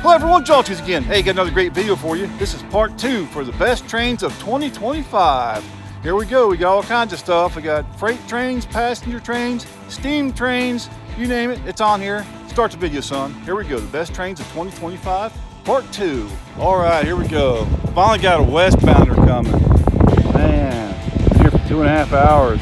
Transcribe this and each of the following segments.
Hello everyone, Jolties again. Hey, got another great video for you. This is part 2 for the best trains of 2025. Here we go, we got all kinds of stuff. We got freight trains, passenger trains, steam trains, you name it, it's on here. Start the video, son. Here we go, the best trains of 2025, part 2. All right, here we go. Finally got a westbounder coming. Man, here for 2.5 hours.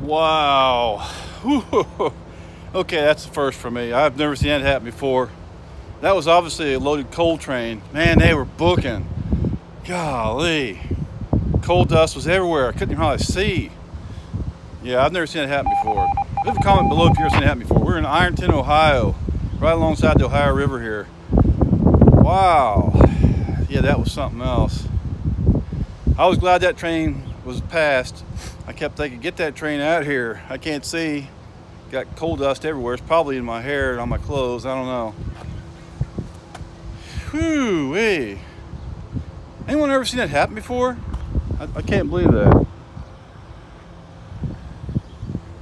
Wow. Whew. Okay, that's the first for me. I've never seen that happen before. That was obviously a loaded coal train. Man, they were booking. Golly. Coal dust was everywhere. I couldn't even hardly see. Yeah, I've never seen it happen before. Leave a comment below if you've ever seen it happen before. We're in Ironton, Ohio, right alongside the Ohio River here. Wow. Yeah, that was something else. I was glad that train was passed. I kept thinking, get that train out here. I can't see. Got coal dust everywhere. It's probably in my hair and on my clothes. I don't know. Whew, hey. Anyone ever seen that happen before? I can't believe that.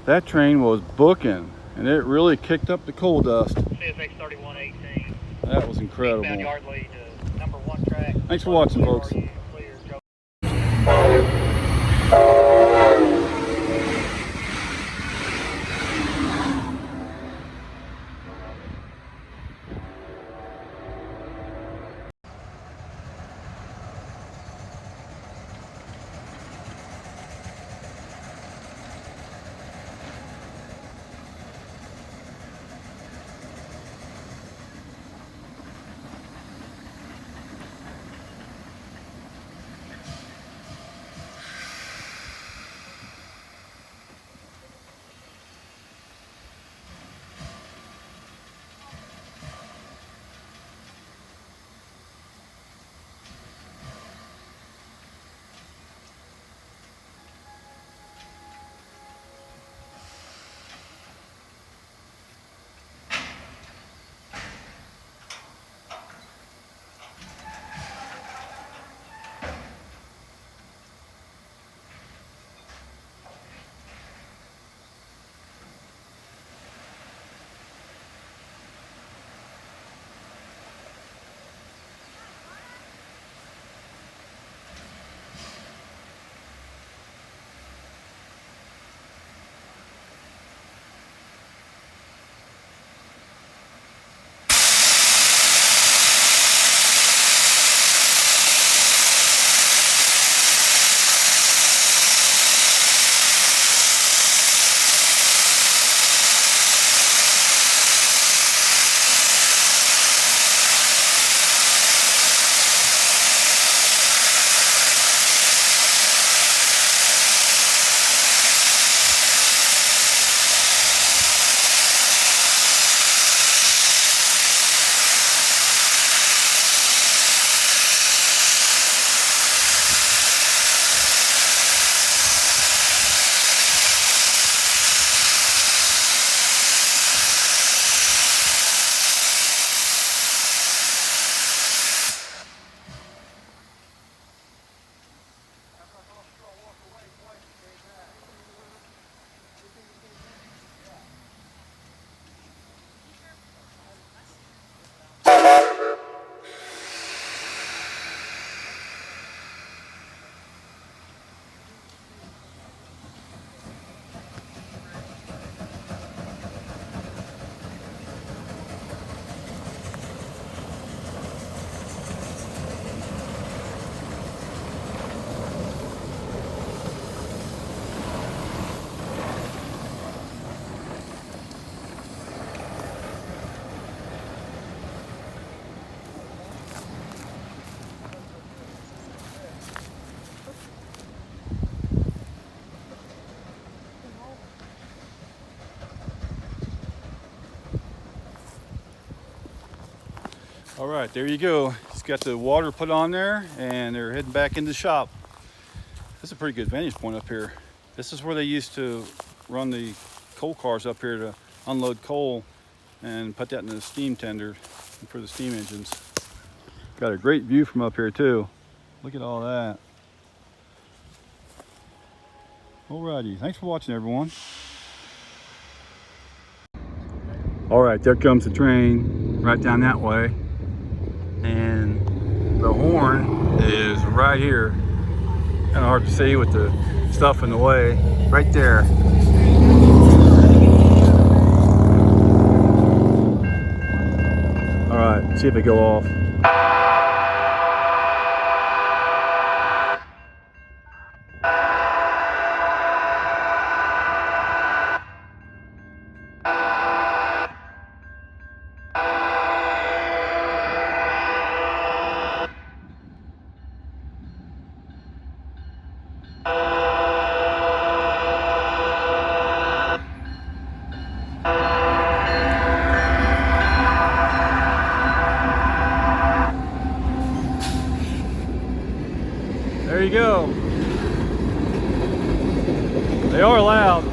That train was booking, and it really kicked up the coal dust. CSX 3118. That was incredible. Yard lead to number 1 track. Thanks for watching, folks. All right, there you go. It's got the water put on there, and they're heading back into the shop. This is a pretty good vantage point up here. This is where they used to run the coal cars up here to unload coal and put that in the steam tender for the steam engines. Got a great view from up here too. Look at all that. Alrighty, thanks for watching, everyone. All right, there comes the train right down that way. And the horn is right here. Kind of hard to see with the stuff in the way. Right there. All right, see if it go off. There you go. They are loud.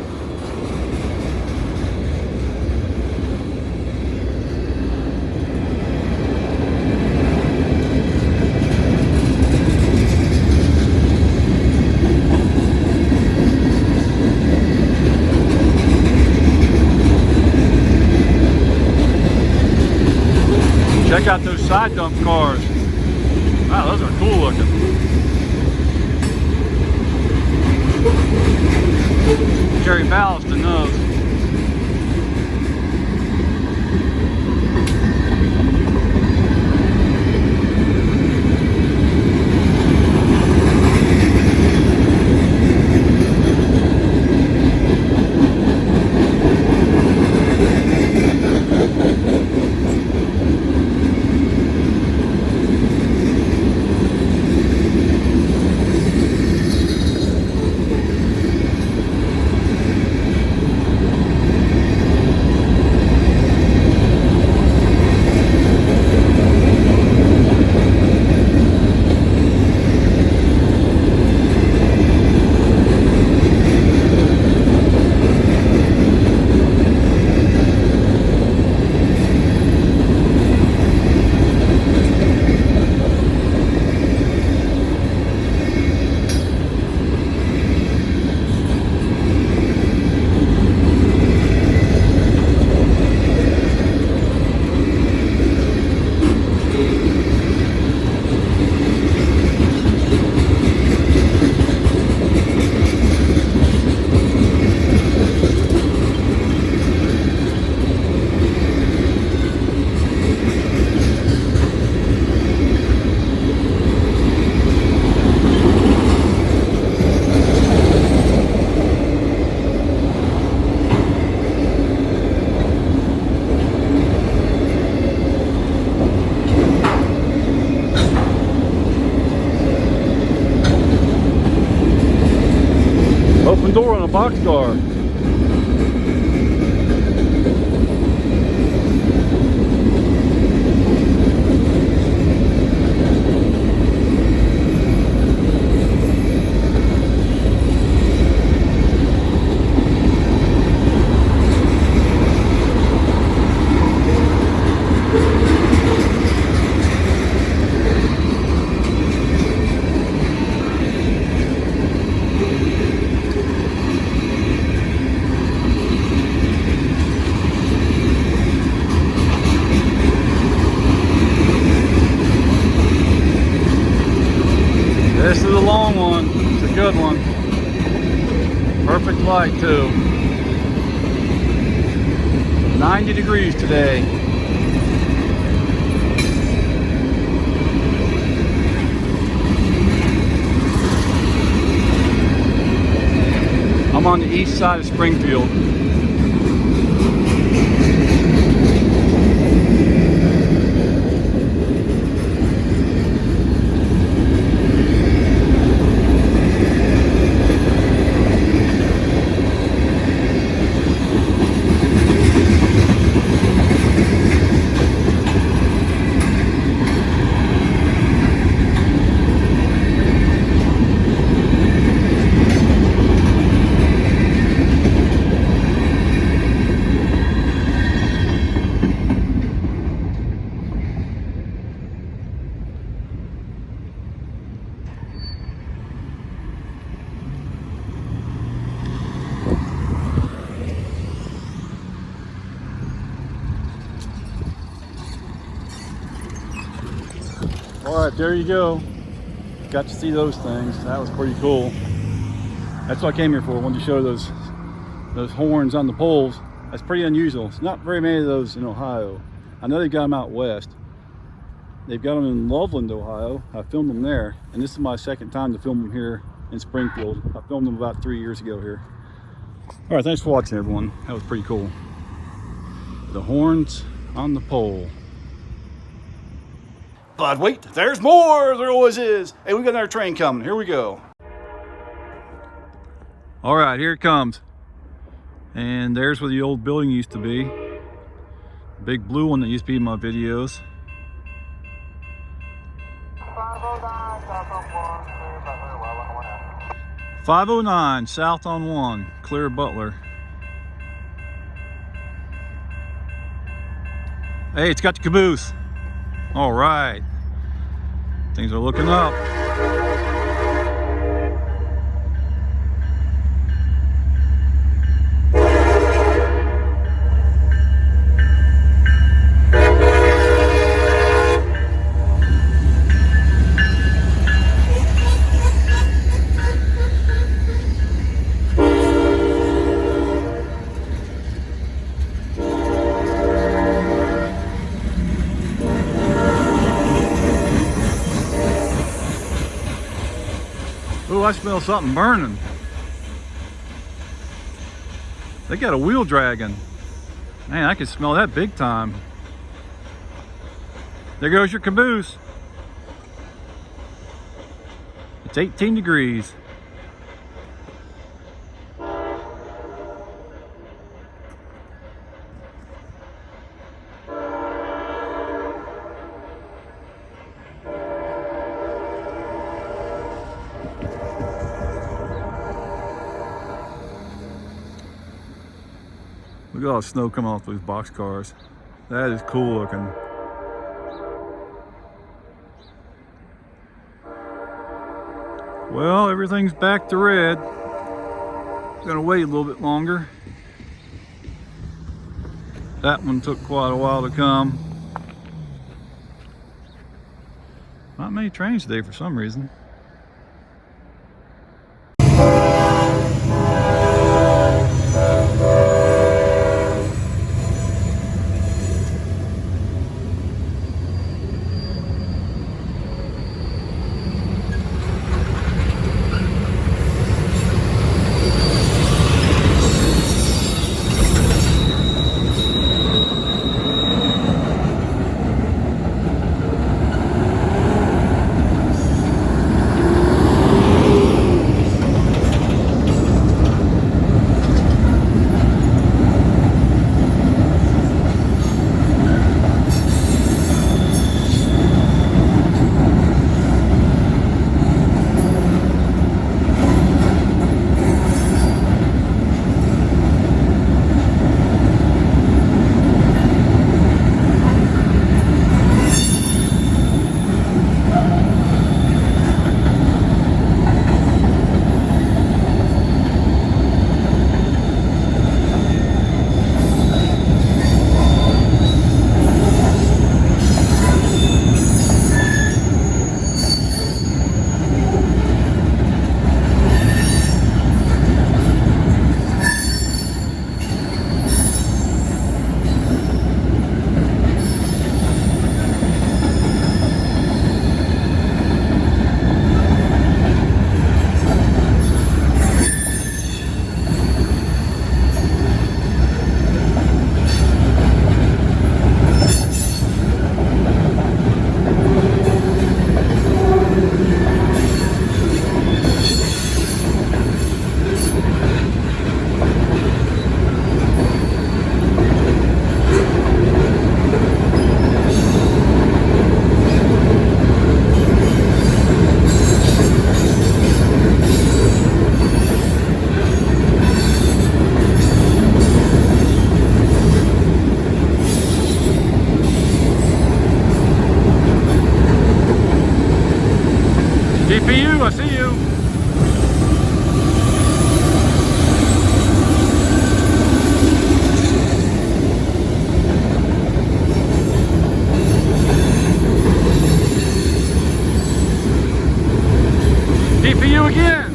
Check out those side dump cars. Wow, those are cool looking. Carry ballast in those. Open door on a boxcar. This is a long one. It's a good one. Perfect light too. 90 degrees today. I'm on the east side of Springfield. All right, there you go. Got to see those things. That was pretty cool. That's what I came here for. I wanted to show those horns on the poles. That's pretty unusual. It's not very many of those in Ohio. I know they've got them out west. They've got them in Loveland, Ohio. I filmed them there, and this is my second time to film them here in Springfield. I filmed them about 3 years ago here. All right, thanks for watching, everyone. That was pretty cool. The horns on the pole. But wait, there's more. There always is. Hey, we got another train coming. Here we go. All right, here it comes. And there's where the old building used to be. Big blue one that used to be in my videos. 509 south on 1, clear Butler. Hey, it's got the caboose. All right, things are looking up. Ooh, I smell something burning. They got a wheel dragging. Man, I can smell that big time. There goes your caboose. It's 18 degrees. Look at all the snow coming off those box cars. That is cool looking. Well, everything's back to red. Gonna wait a little bit longer. That one took quite a while to come. Not many trains today for some reason. GPU, I see you. for you again.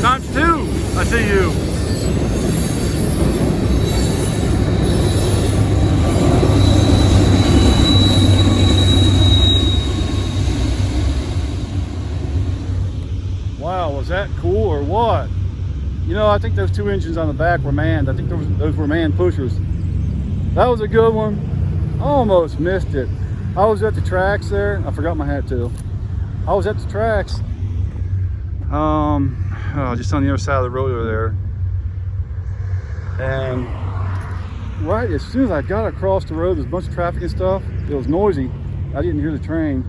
Times 2. I see you. Wow, was that cool or what? You know, I think those 2 engines on the back were manned. I think those were manned pushers. That was a good one. Almost missed it. I was at the tracks there. I forgot my hat too. I was at the tracks. Just on the other side of the road over there. And right as soon as I got across the road, there's a bunch of traffic and stuff. It was noisy. I didn't hear the train.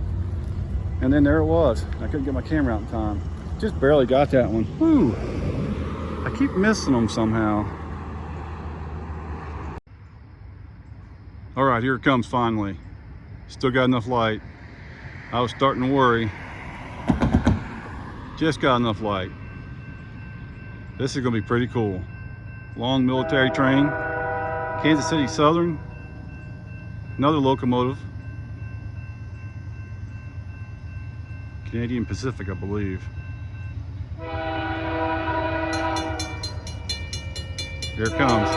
And then there it was. I couldn't get my camera out in time. Just barely got that one. Whew. I keep missing them somehow. All right, here it comes finally. Still got enough light. I was starting to worry. Just got enough light. This is gonna be pretty cool. Long military train. Kansas City Southern. Another locomotive. Canadian Pacific, I believe. Here it comes.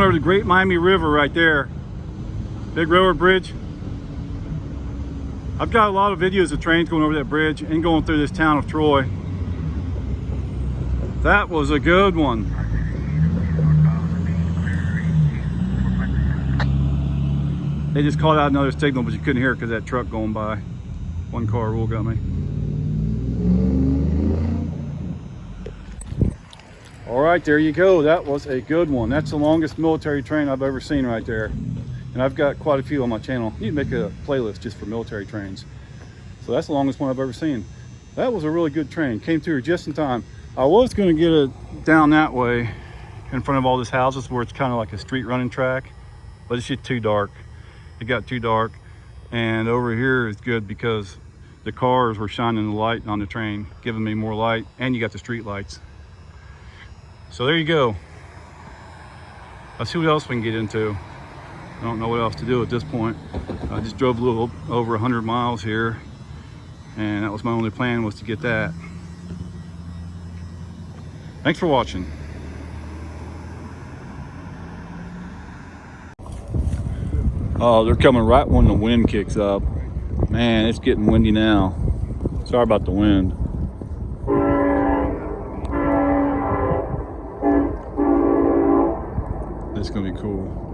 over the Great Miami River right there. Big railroad bridge. I've got a lot of videos of trains going over that bridge and going through this town of Troy. That was a good one. They just called out another signal, but you couldn't hear it because that truck going by. One car rule got me. All right, there you go. That was a good one. That's the longest military train I've ever seen right there. And I've got quite a few on my channel. I need to make a playlist just for military trains. So that's the longest one I've ever seen. That was a really good train. Came through just in time. I was going to get it down that way in front of all these houses where it's kind of like a street running track, but it's just too dark. It got too dark. And over here is good because the cars were shining the light on the train, giving me more light, and you got the street lights. So there you go. Let's see what else we can get into. I don't know what else to do at this point. I just drove a little over 100 miles here, and that was my only plan, was to get that. Thanks for watching. Oh, they're coming right when the wind kicks up. Man, it's getting windy now. Sorry about the wind. It's gonna be cool.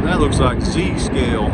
That looks like Z scale.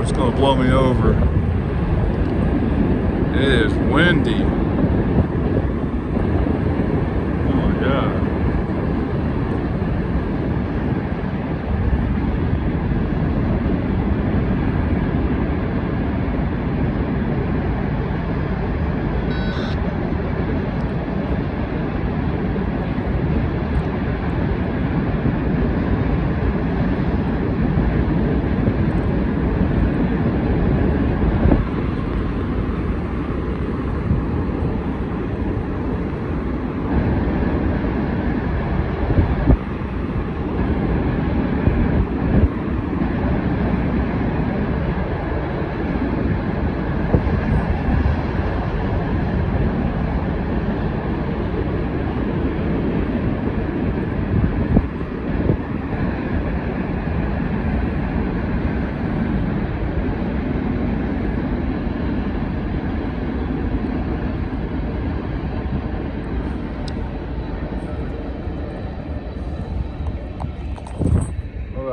It's going to blow me over. It is windy. Oh my God.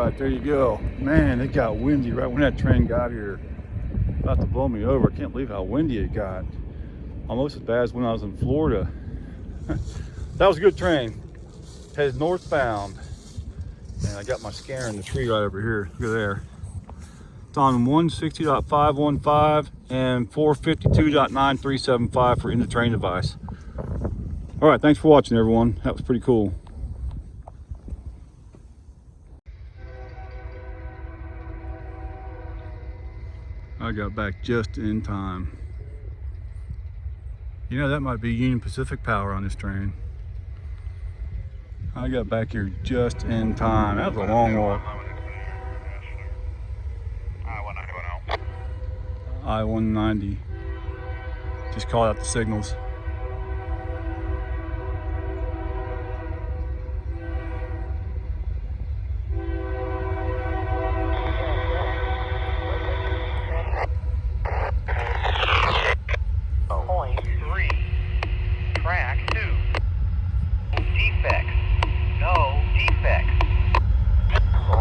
right, there you go. Man, it got windy right when that train got here. About to blow me over. I can't believe how windy it got. Almost as bad as when I was in Florida. That was a good train. Headed northbound. And I got my scanner in the tree right over here. Look at there. It's on 160.515 and 452.9375 for in the train device. All right, thanks for watching, everyone. That was pretty cool. I got back just in time. You know, that might be Union Pacific power on this train. I got back here just in time. That was a long walk. I-190. Just called out the signals. Point 3. Track 2. Defects. No defects. 4.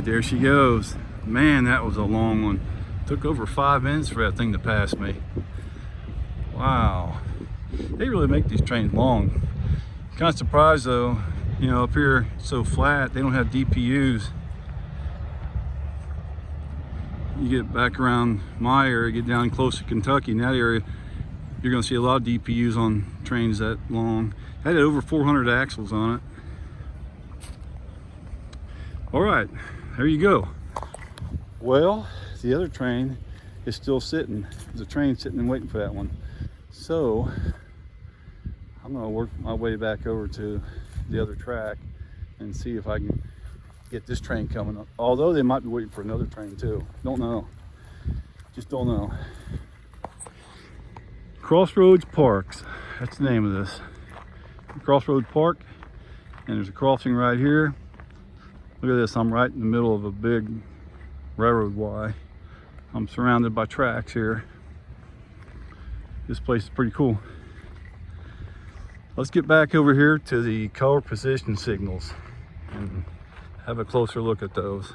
right, there she goes. Man, that was a long one. Took over 5 minutes for that thing to pass me. Wow. They really make these trains long. Kind of surprised though, you know, up here it's so flat, they don't have DPUs. You get back around my area, get down close to Kentucky, in that area, you're gonna see a lot of DPUs on trains that long. Had over 400 axles on it. All right, there you go. Well, the other train is still sitting. There's a train sitting and waiting for that one. So I'm gonna work my way back over to the other track and see if I can get this train coming up. Although they might be waiting for another train too. Don't know. Just don't know. Crossroads Parks. That's the name of this. Crossroads Park. And there's a crossing right here. Look at this. I'm right in the middle of a big railroad Y. I'm surrounded by tracks here. This place is pretty cool. Let's get back over here to the color position signals and have a closer look at those.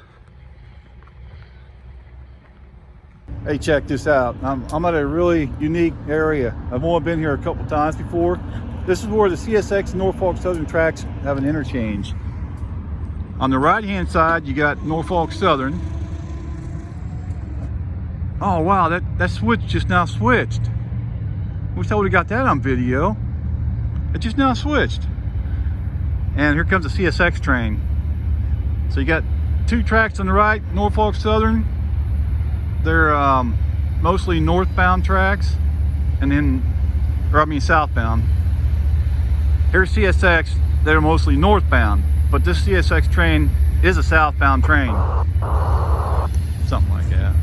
Hey, check this out. I'm at a really unique area. I've only been here a couple times before. This is where the CSX and Norfolk Southern tracks have an interchange. On the right hand side, you got Norfolk Southern. Oh wow, that switch just now switched. Wish I would have got that on video. It just now switched. And here comes a CSX train. So you got 2 tracks on the right, Norfolk Southern. They're mostly northbound tracks, and then, or I mean southbound. Here's CSX, they're mostly northbound, but this CSX train is a southbound train. Something like that.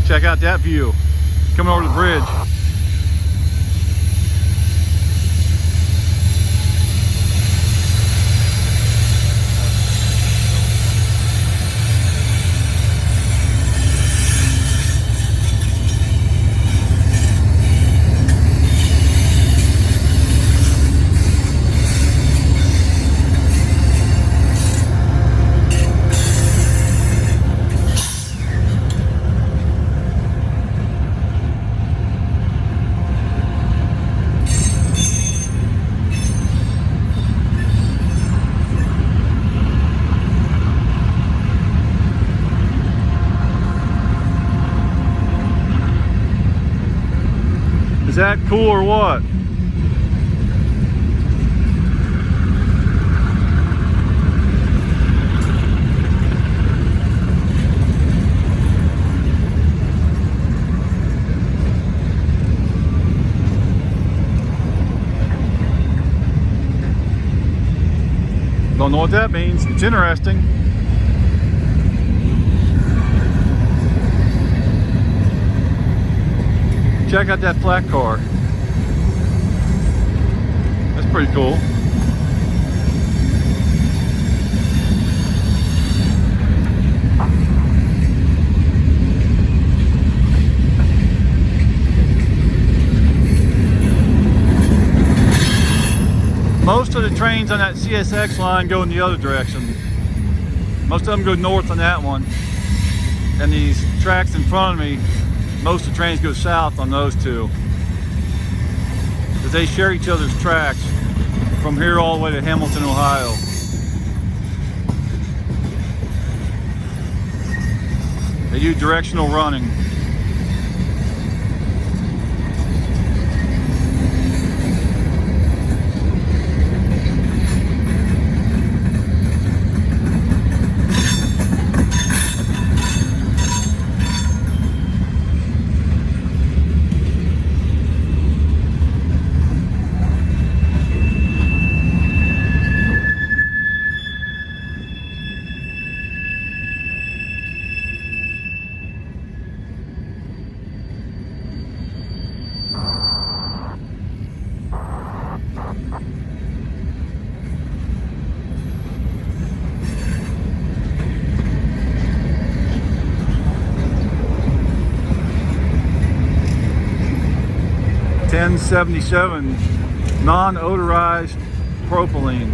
Check out that view, coming over the bridge. Is that cool or what? Don't know what that means. It's interesting. Check out that flat car. That's pretty cool. Most of the trains on that CSX line go in the other direction. Most of them go north on that one. And these tracks in front of me, most of the trains go south on those two. Because they share each other's tracks from here all the way to Hamilton, Ohio. They do directional running. $10.77 non-odorized propylene.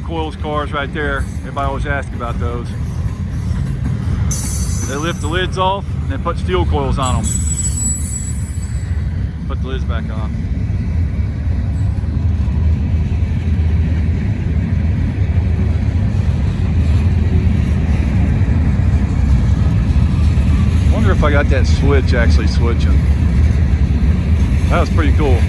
coils cars right there. Everybody always asks about those. They lift the lids off and they put steel coils on them. Put the lids back on. Wonder if I got that switch actually switching. That was pretty cool.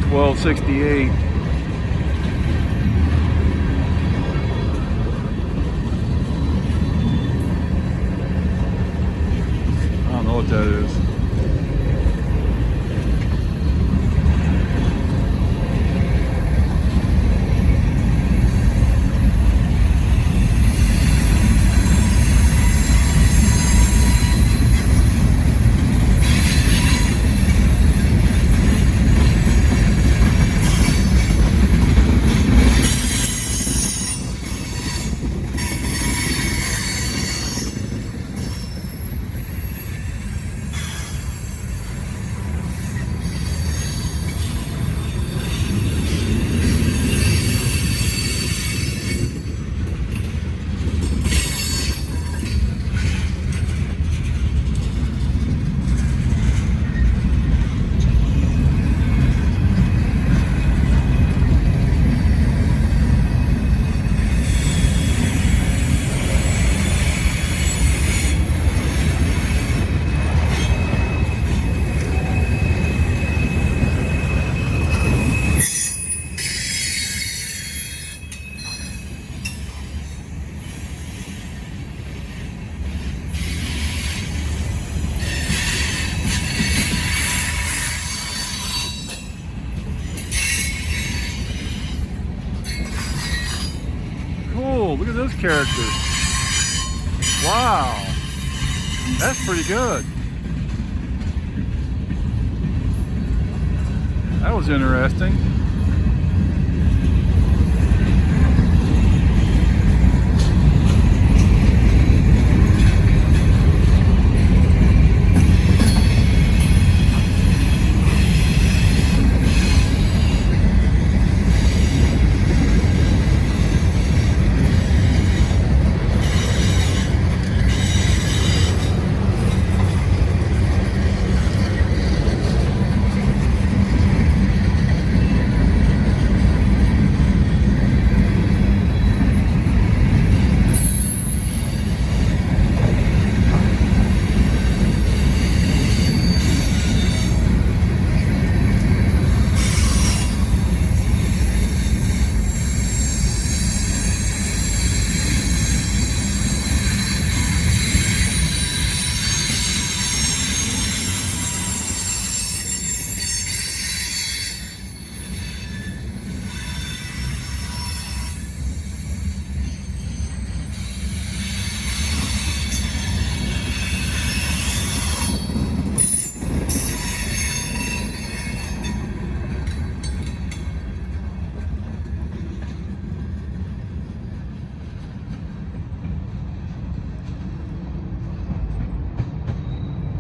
$12.68. I don't know what that is. Look at those characters. Wow. That's pretty good. That was interesting.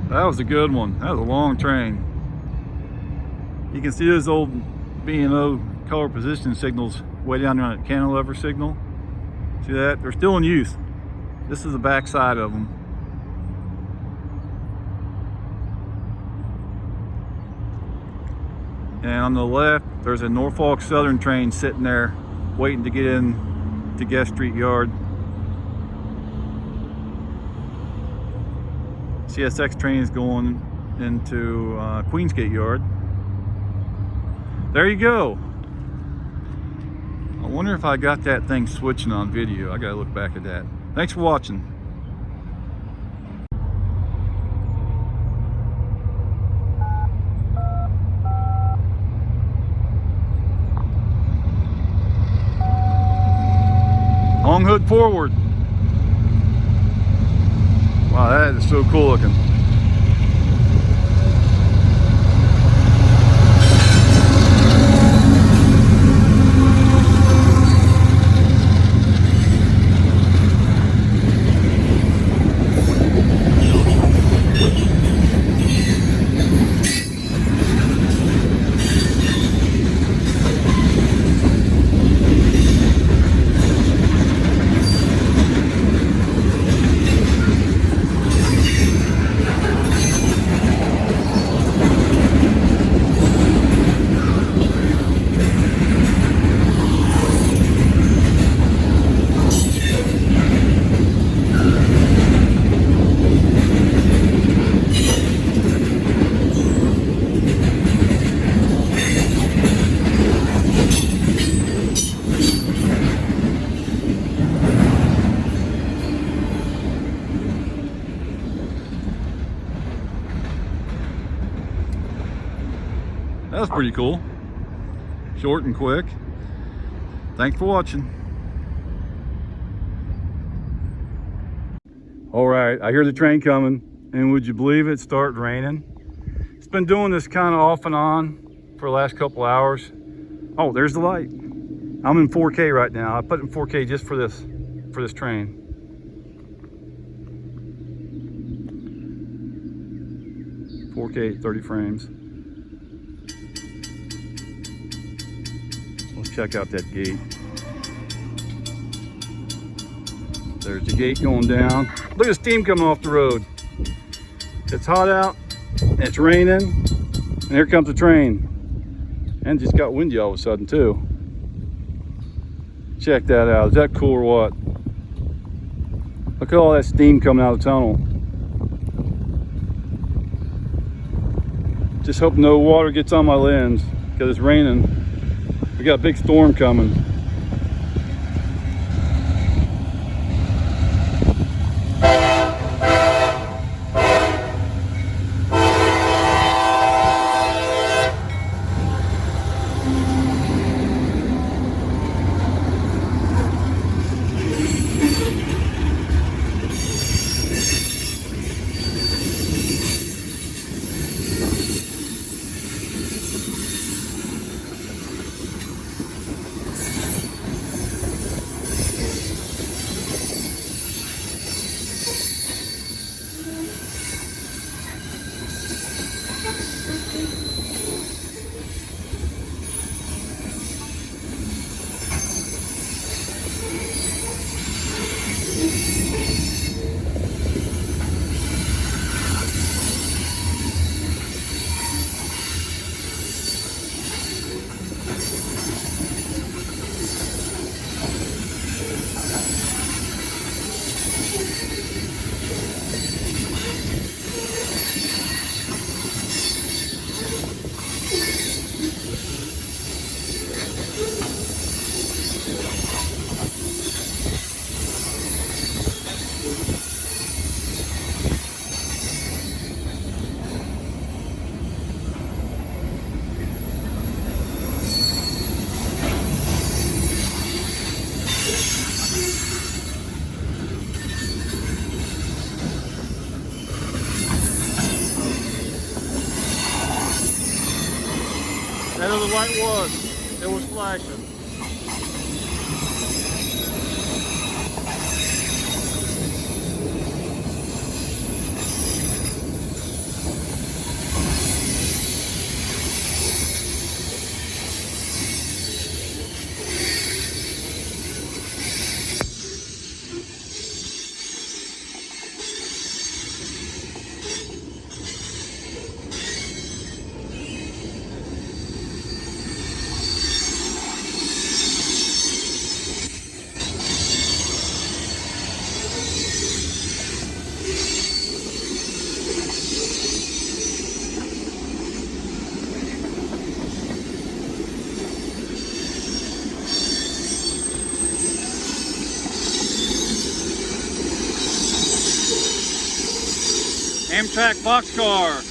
That was a good one. That was a long train. You can see those old B&O color position signals way down there on that cantilever signal. See that? They're still in use. This is the back side of them. And on the left, there's a Norfolk Southern train sitting there waiting to get in to Guest Street Yard. CSX train is going into Queensgate Yard. There you go. I wonder if I got that thing switching on video. I gotta look back at that. Thanks for watching. Long hood forward. Wow, that is so cool looking. That was pretty cool. Short and quick. Thanks for watching. All right, I hear the train coming, and would you believe it started raining? It's been doing this kind of off and on for the last couple hours. Oh, there's the light. I'm in 4K right now. I put it in 4K just for this train. .4K, 30 frames. Let's check out that gate. There's the gate going down. Look at the steam coming off the road. It's hot out, it's raining, and here comes the train. And it just got windy all of a sudden too. Check that out. Is that cool or what? Look at all that steam coming out of the tunnel. Just hope no water gets on my lens because it's raining. We got a big storm coming. There the light was. It was flashing. Amtrak boxcar.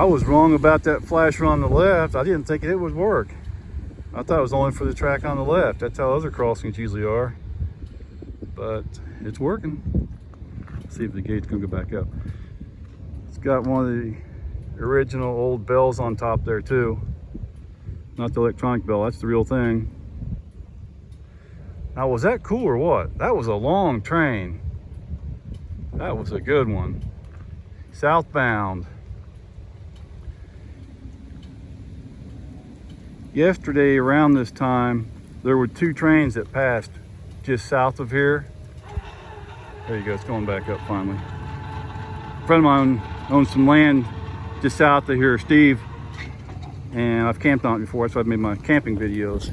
was wrong about that flasher on the left. I didn't think it would work. I thought it was only for the track on the left. That's how other crossings usually are. But it's working. Let's see if the gate's gonna go back up. It's got one of the original old bells on top there too. Not the electronic bell, that's the real thing. Now, was that cool or what? That was a long train. That was a good one. Southbound. Yesterday around this time, there were 2 trains that passed just south of here. There you go, it's going back up finally. A friend of mine owns some land just south of here, Steve, and I've camped on it before. That's why I've made my camping videos.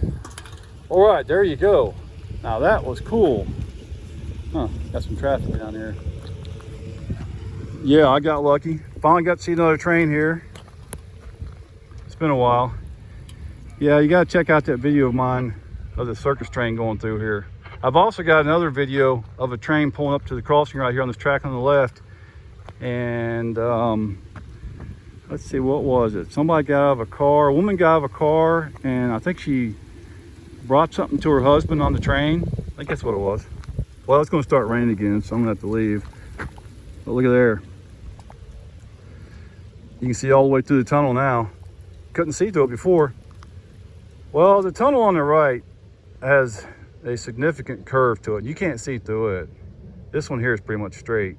All right, there you go. Now that was cool. Huh, got some traffic down here. Yeah, I got lucky. Finally got to see another train here. It's been a while. Yeah, you gotta check out that video of mine of the circus train going through here. I've also got another video of a train pulling up to the crossing right here on this track on the left. And let's see, what was it? Somebody got out of a car, a woman got out of a car, and I think she brought something to her husband on the train. I think that's what it was. Well, it's gonna start raining again, so I'm gonna have to leave. But look at there. You can see all the way through the tunnel now. Couldn't see through it before. Well, the tunnel on the right has a significant curve to it. You can't see through it. This one here is pretty much straight.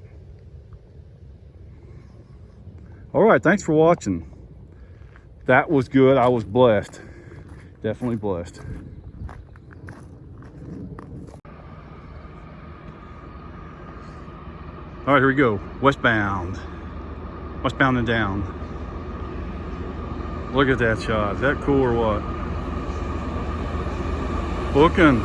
All right, thanks for watching. That was good. I was blessed. Definitely blessed. All right, here we go. Westbound. Westbound and down. Look at that shot. Is that cool or what? Booking.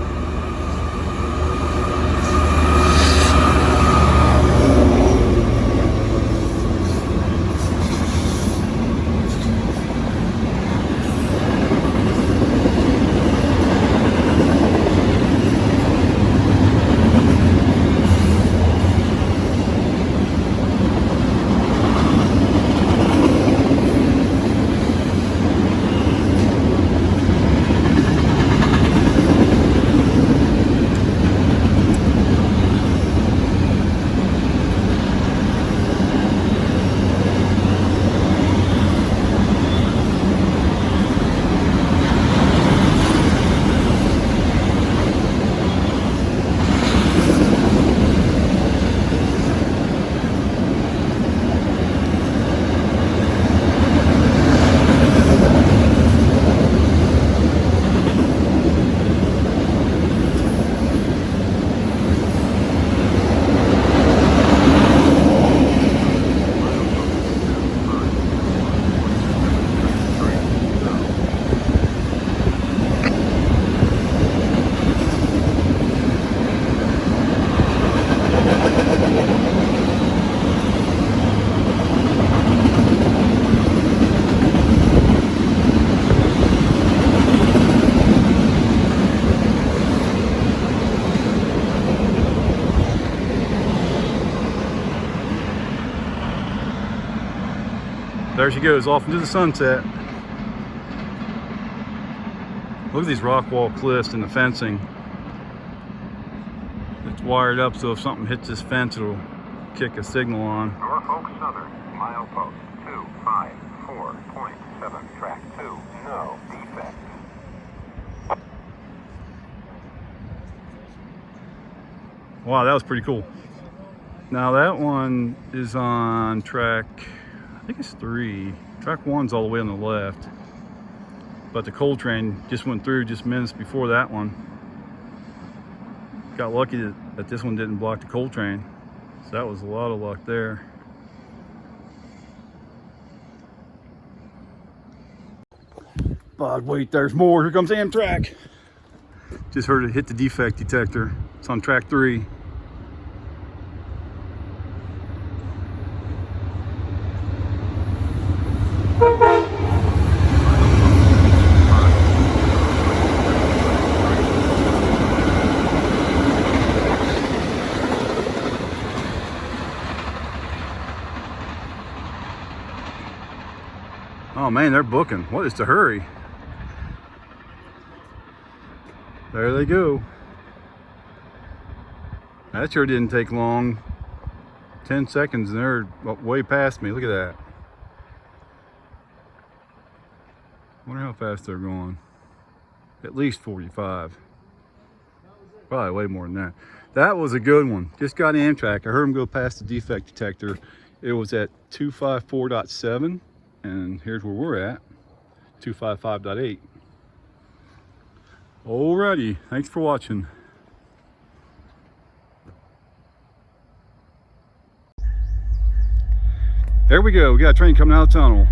There she goes, off into the sunset. Look at these rock wall cliffs and the fencing. It's wired up so if something hits this fence, it'll kick a signal on. Norfolk Southern, milepost 254.7, track 2, no defects. Wow, that was pretty cool. Now that one is on track, I think it's 3. Track 1's all the way on the left. But the coal train just went through just minutes before that one. Got lucky that this one didn't block the coal train. So that was a lot of luck there. But wait, there's more. Here comes Amtrak. Just heard it hit the defect detector. It's on track 3. man, they're booking. What is the hurry? There they go. That sure didn't take long. 10 seconds and they're way past me. Look at that. Wonder how fast they're going. At least 45. Probably way more than that. That was a good one. Just got Amtrak. I heard them go past the defect detector. It was at 254.7, and here's where we're at, 255.8. Alrighty, thanks for watching. There we go. We got a train coming out of the tunnel.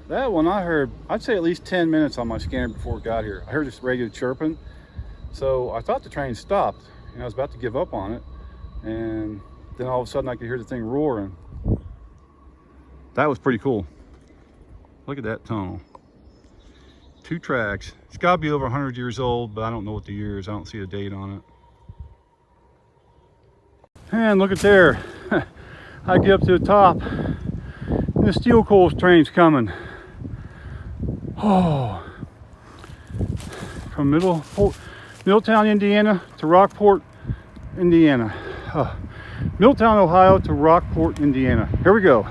That one I heard, I'd say at least 10 minutes on my scanner before it got here. I heard this regular chirping. So I thought the train stopped and I was about to give up on it. And then all of a sudden I could hear the thing roaring. That was pretty cool. Look at that tunnel. 2 tracks. It's gotta be over 100 years old, but I don't know what the year is. I don't see a date on it. And look at there. I get up to the top and the steel coals train's coming. Oh, from Middletown, Indiana to Rockport, Indiana. Middletown, Ohio to Rockport, Indiana. Here we go.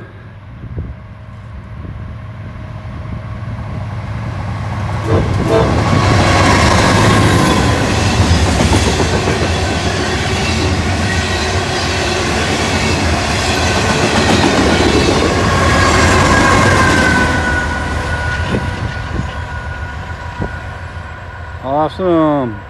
Awesome.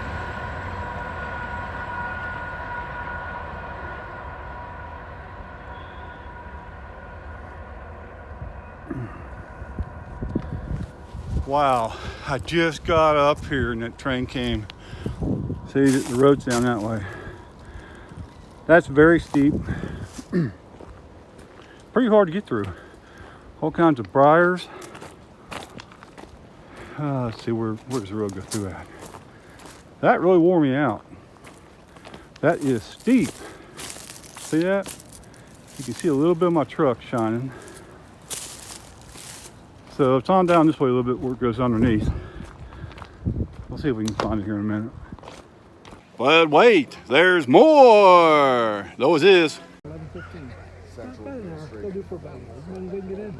Wow, I just got up here and that train came. See, the road's down that way. That's very steep. pretty hard to get through. All kinds of briars. Let's see, where's the road go through at? That really wore me out. That is steep. See that? You can see a little bit of my truck shining. So it's on down this way a little bit where it goes underneath. We'll see if we can find it here in a minute. But wait, there's more. Those is. 11:15. Central Street. They'll do for about as long as they can get in.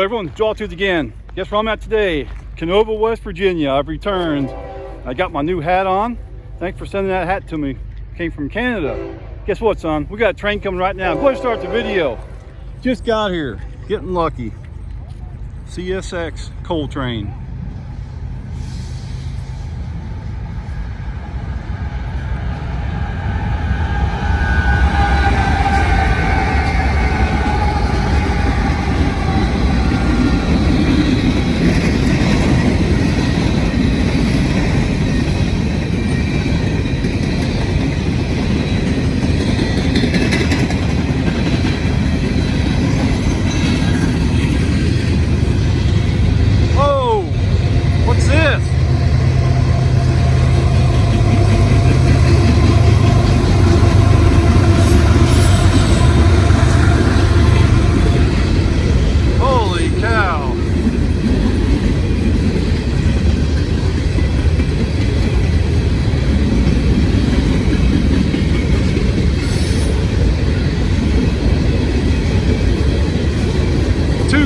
everyone, Jawtooth again. Guess where I'm at today? Canova, West Virginia. I've returned. I got my new hat on. Thanks for sending that hat to me. Came from Canada. Guess what, son? We got a train coming right now. Go ahead and start the video. Just got here. Getting lucky. CSX coal train.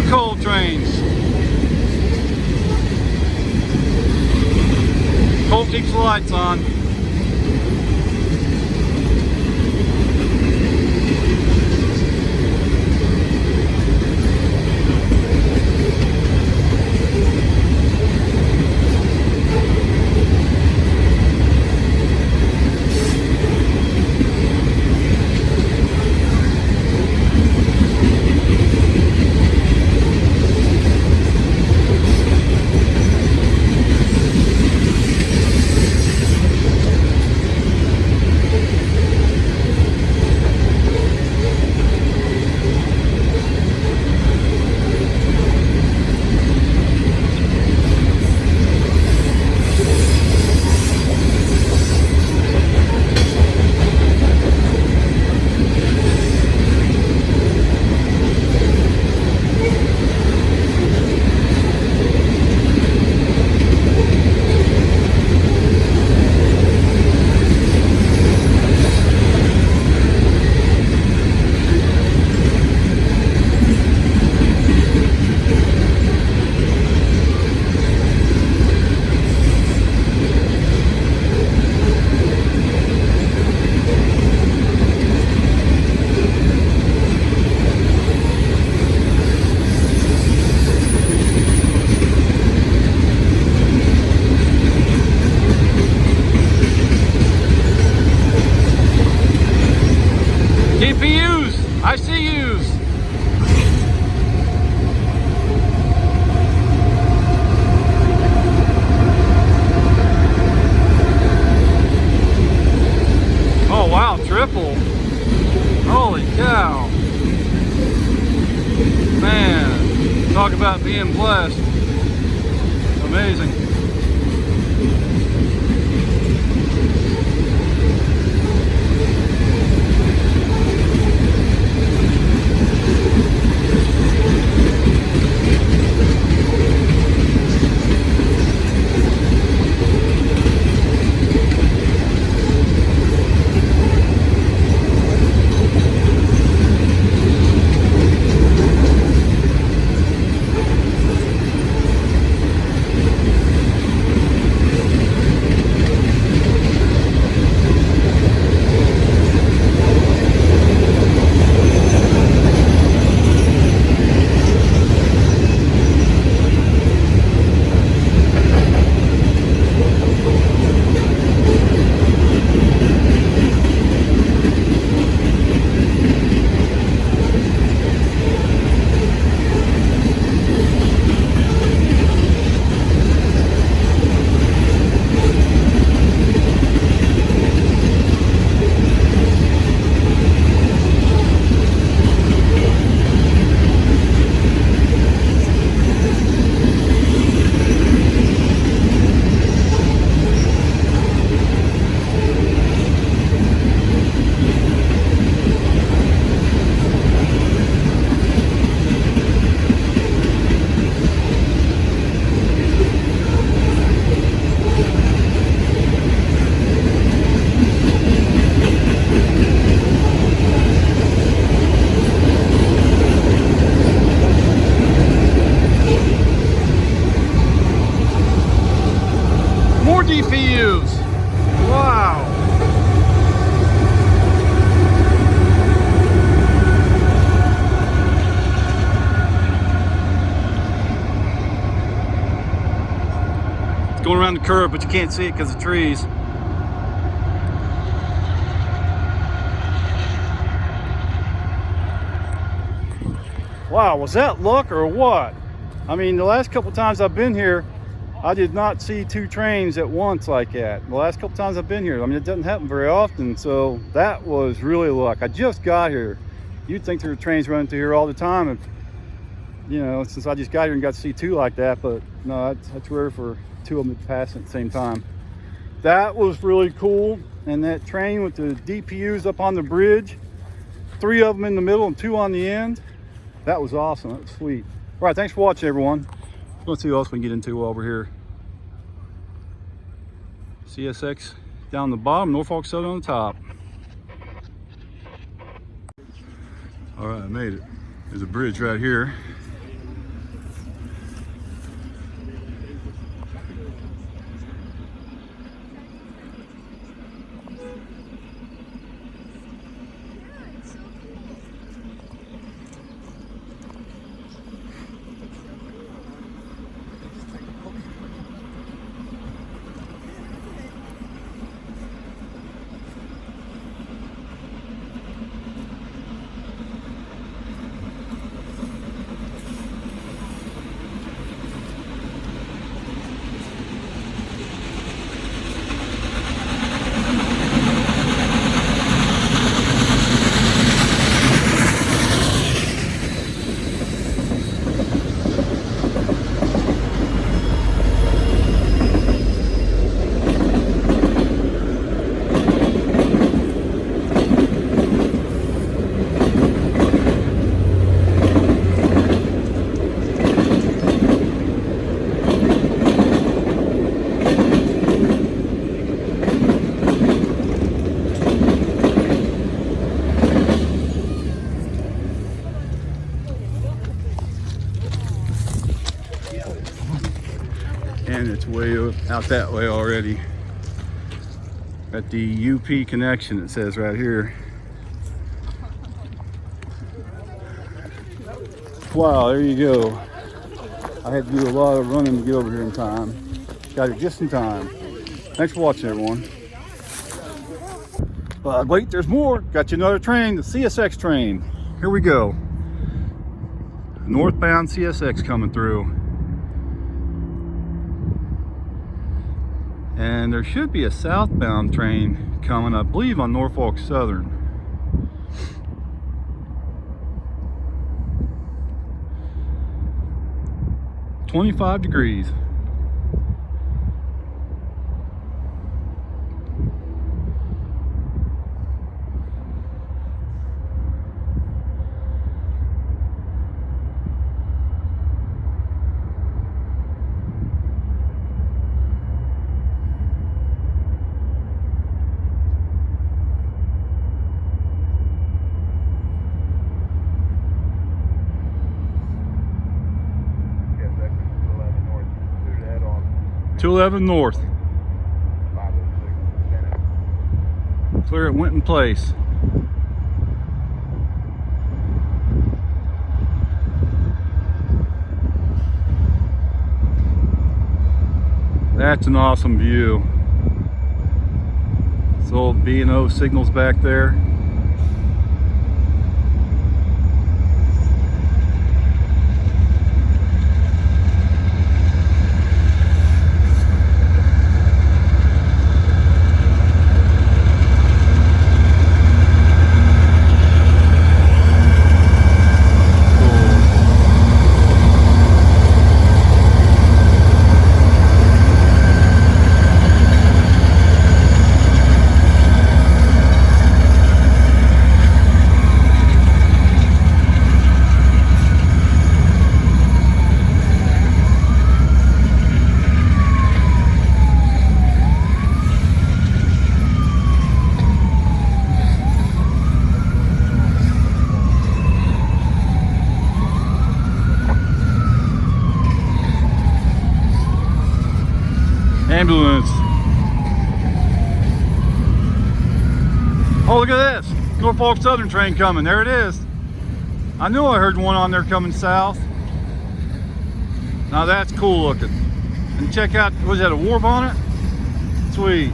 Coal trains. Coal keeps the lights on. I see yous. Oh wow, triple. Holy cow. Man, talk about being blessed. Amazing. DPUs. Wow. It's going around the curve, but you can't see it because of trees. Wow, was that luck or what? I mean, the last couple times I've been here, I did not see two trains at once like that. The last couple times I've been here, I mean, it doesn't happen very often, so that was really luck. I just got here. You'd think there were trains running through here all the time, if, you know, since I just got here and got to see two like that, but no, that's rare for two of them to pass at the same time. That was really cool, and that train with the DPUs up on the bridge, 3 of them in the middle and 2 on the end, that was awesome. That was sweet. All right, thanks for watching, everyone. Let's see what else we can get into while we're here. CSX down the bottom, Norfolk Southern on the top. All right, I made it. There's a bridge right here. And it's way out that way already. At the UP connection, it says right here. Wow, there you go. I had to do a lot of running to get over here in time. Got here just in time. Thanks for watching, everyone. But wait, there's more. Got you another train, the CSX train. Here we go. Northbound CSX coming through. And there should be a southbound train coming, I believe, on Norfolk Southern. "25 degrees. Yes, that's 211 north. 2 to head on. 211 north. 506. Clear at Winton Place. That's an awesome view. This old B&O signals back there. Ambulance. Oh, look at this. Norfolk Southern train coming. There it is. I knew I heard one on there coming south. Now that's cool looking. And check out, was that a warp on it? Sweet.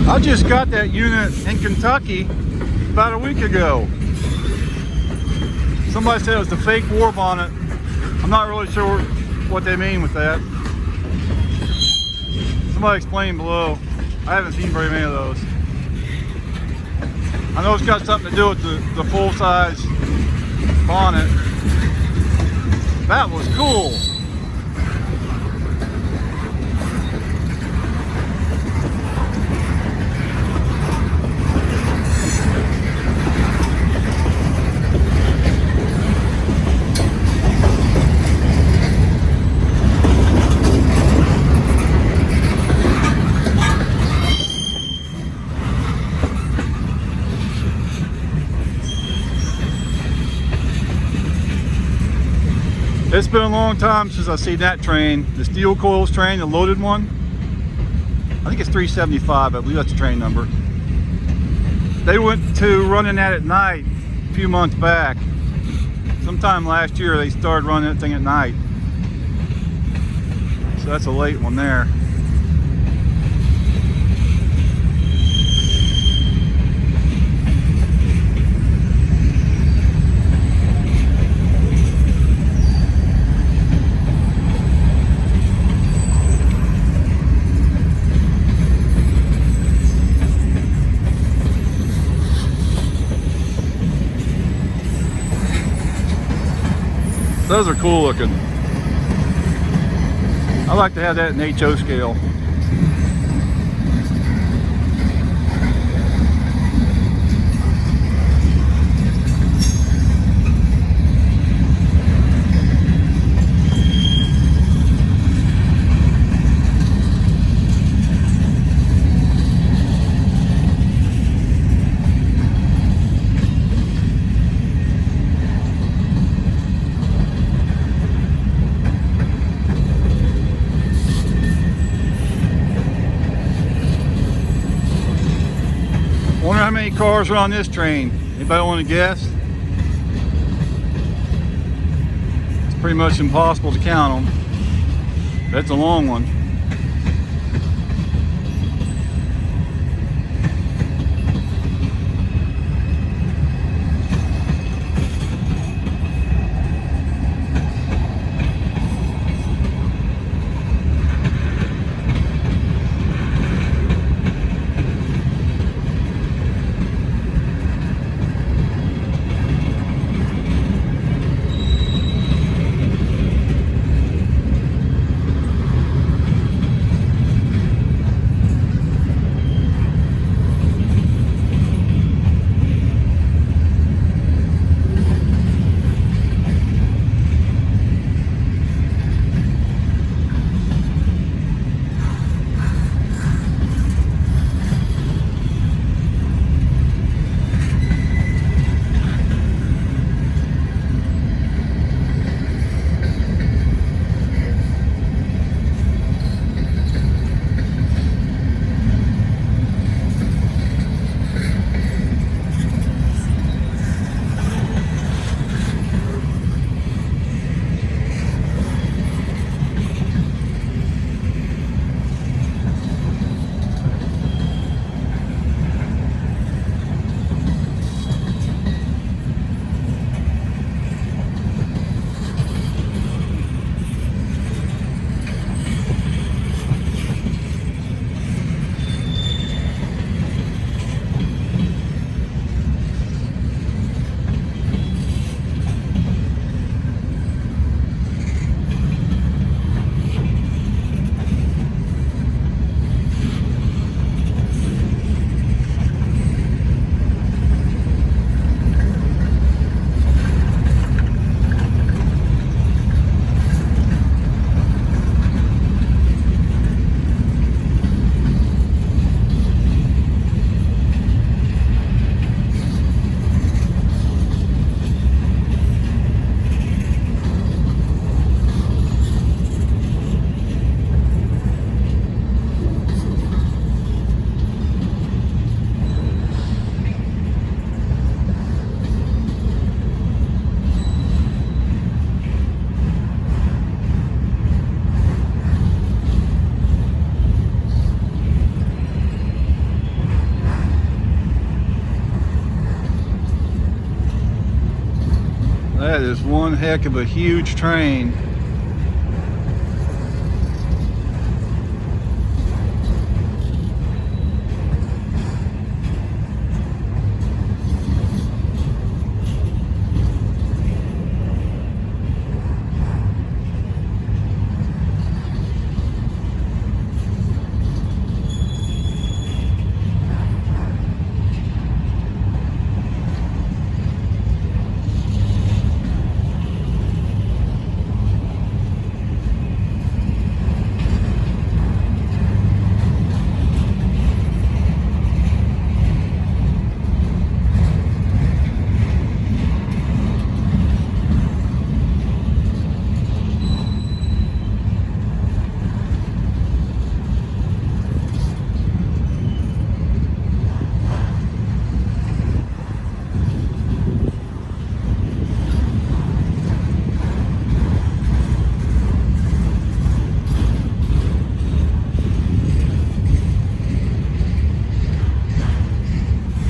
I just got that unit in Kentucky about a week ago. Somebody said it was the fake warp on it. I'm not really sure what they mean with that. Somebody explain below. I haven't seen very many of those. I know it's got something to do with the full-size bonnet. That was cool. It's been a long time since I've seen that train, the steel coils train, the loaded one. I think it's 375, I believe that's the train number. They went to running that at night a few months back. Sometime last year they started running that thing at night. So that's a late one there. Those are cool looking. I like to have that in HO scale. Wonder how many cars are on this train. Anybody want to guess? It's pretty much impossible to count them. That's a long one. That is one heck of a huge train.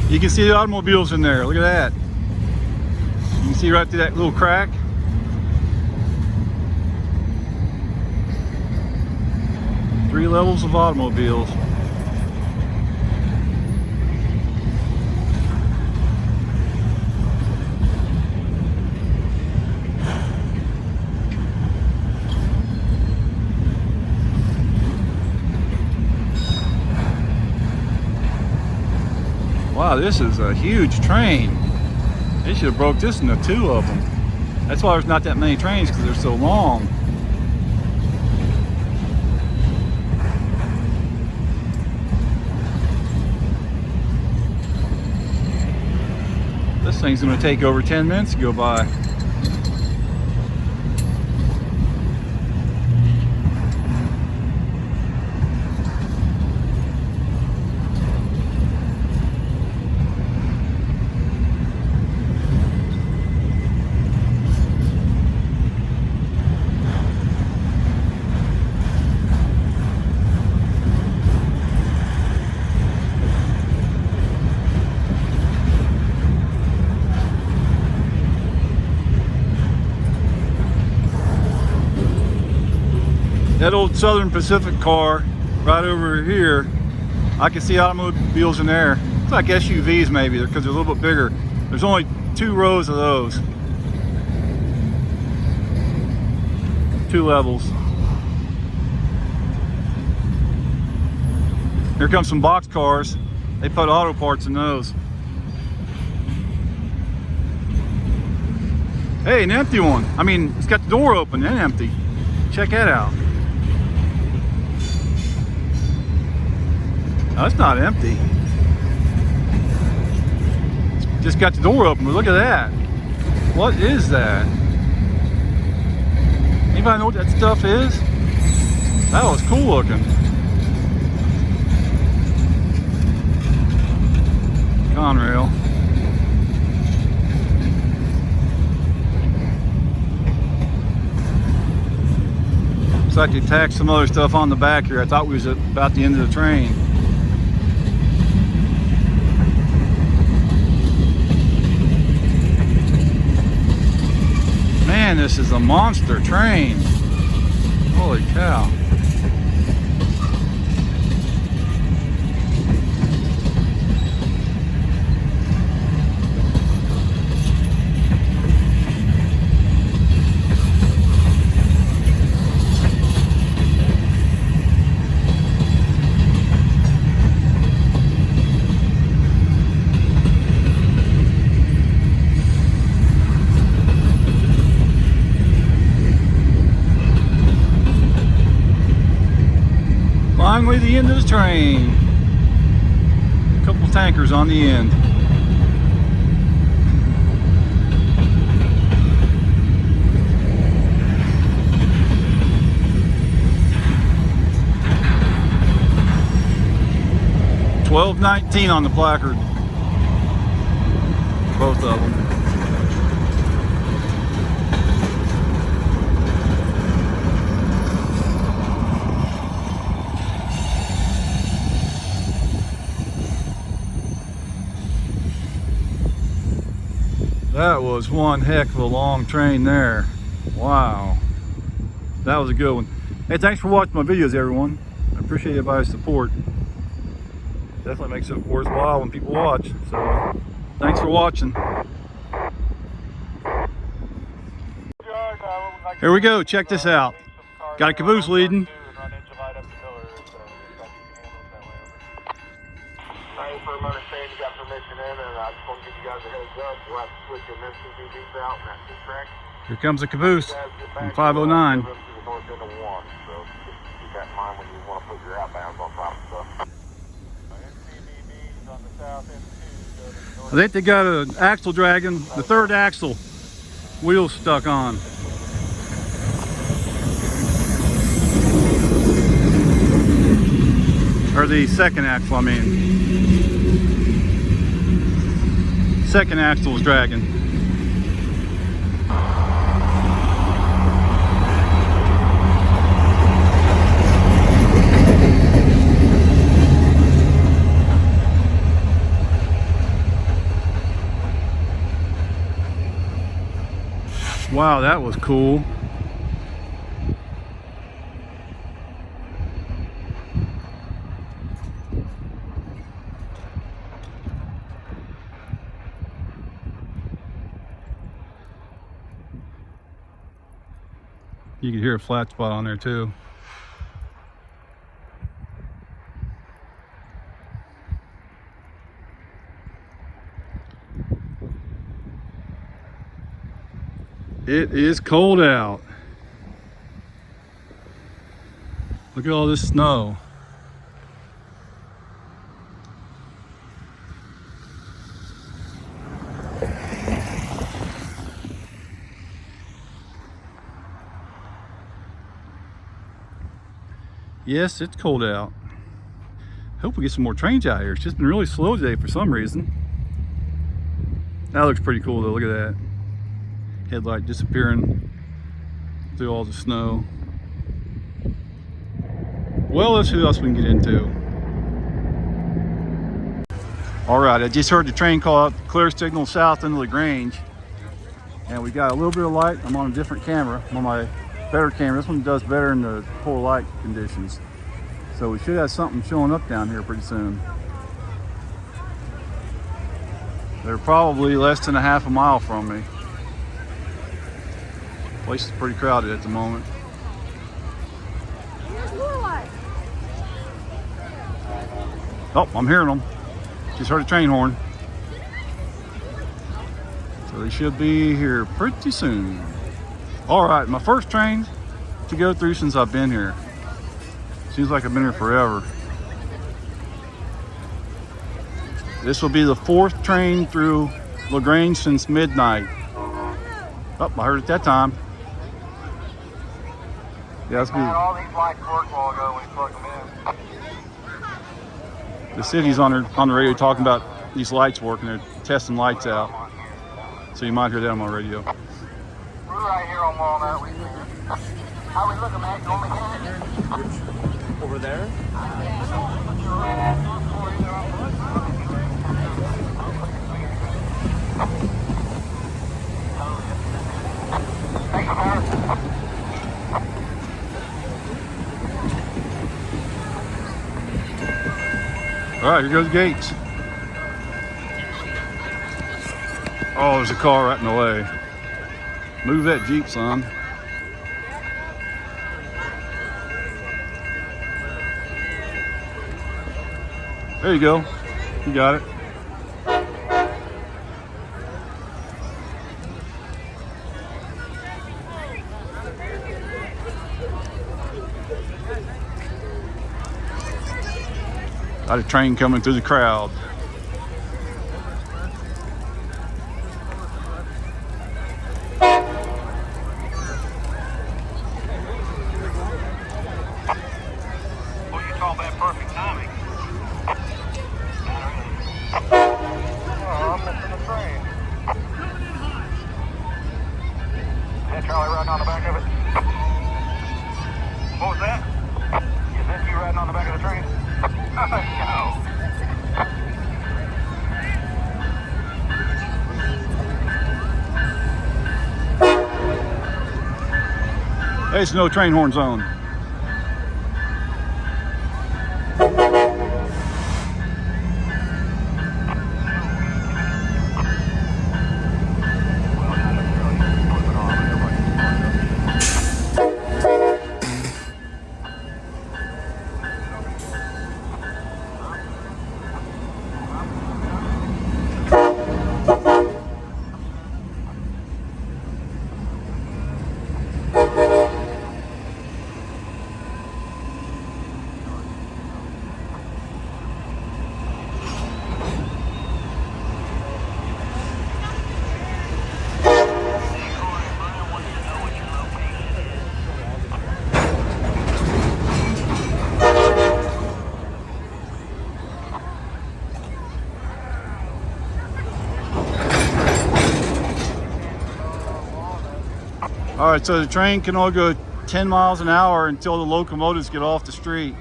You can see the automobiles in there. Look at that. You can see right through that little crack. Three levels of automobiles. Wow, this is a huge train. They should have broke this into two of them. That's why there's not that many trains, because they're so long. This thing's going to take over 10 minutes to go by. That old Southern Pacific car right over here, I can see automobiles in there. It's like SUVs maybe, because they're a little bit bigger. There's only 2 rows of those. 2 levels. Here comes some box cars. They put auto parts in those. Hey, an empty one. I mean, it's got the door open and empty. Check that out. No, it's not empty. It's just got the door open, but look at that. What is that? Anybody know what that stuff is? That was cool looking. Conrail. Looks like they tacked some other stuff on the back here. I thought we was at about the end of the train. Man, this is a monster train. Holy cow. Finally, the end of the train. A couple tankers on the end. $12.19 on the placard. Both of them. That was one heck of a long train there. Wow. That was a good one. Hey, thanks for watching my videos, everyone. I appreciate everybody's support. Definitely makes it worthwhile when people watch. So, thanks for watching. Here we go. Check this out. Got a caboose leading. For understanding you got permission in, and I just want to give you guys a heads up. We'll have to switch your MCDs out and that track. Here comes a caboose from 509. So just keep that in mind when you want to put your outbounds on top of stuff. MCDs on the south end too. I think they got an axle dragging, the third axle wheel stuck on. Or the second axle, I mean. Second axle was dragging. Wow, that was cool. You can hear a flat spot on there too. It is cold out. Look at all this snow. Yes, it's cold out. Hope we get some more trains out here. It's just been really slow today for some reason. That looks pretty cool though, look at that. Headlight disappearing through all the snow. Well, let's see what else we can get into. All right, I just heard the train call out clear signal south into the Grange. And we got a little bit of light. I'm on a different camera. I'm on my better camera. This one does better in the poor light conditions. So we should have something showing up down here pretty soon. They're probably less than a half a mile from me. Place is pretty crowded at the moment. Oh, I'm hearing them. Just heard a train horn. So they should be here pretty soon. All right, my first train to go through since I've been here. Seems like I've been here forever. This will be the fourth train through LaGrange since midnight. Oh, I heard it that time. Yeah, that's good. All these lights work while ago when you plug them in. The city's on the radio talking about these lights working. They're testing lights out. So you might hear that on my radio. We're right here on Walnut. How we looking, Matt? You want me to over there? All right, here goes the gates. Oh, there's a car right in the way. Move that Jeep, son. There you go. You got it. Got a train coming through the crowd. Well, you call that perfect timing. I'm missing the train. Is that Charlie riding on the back of it? What was that? Is that you riding on the back of the train? No. There's no train horn zone. All right, so the train can only go 10 miles an hour until the locomotives get off the street.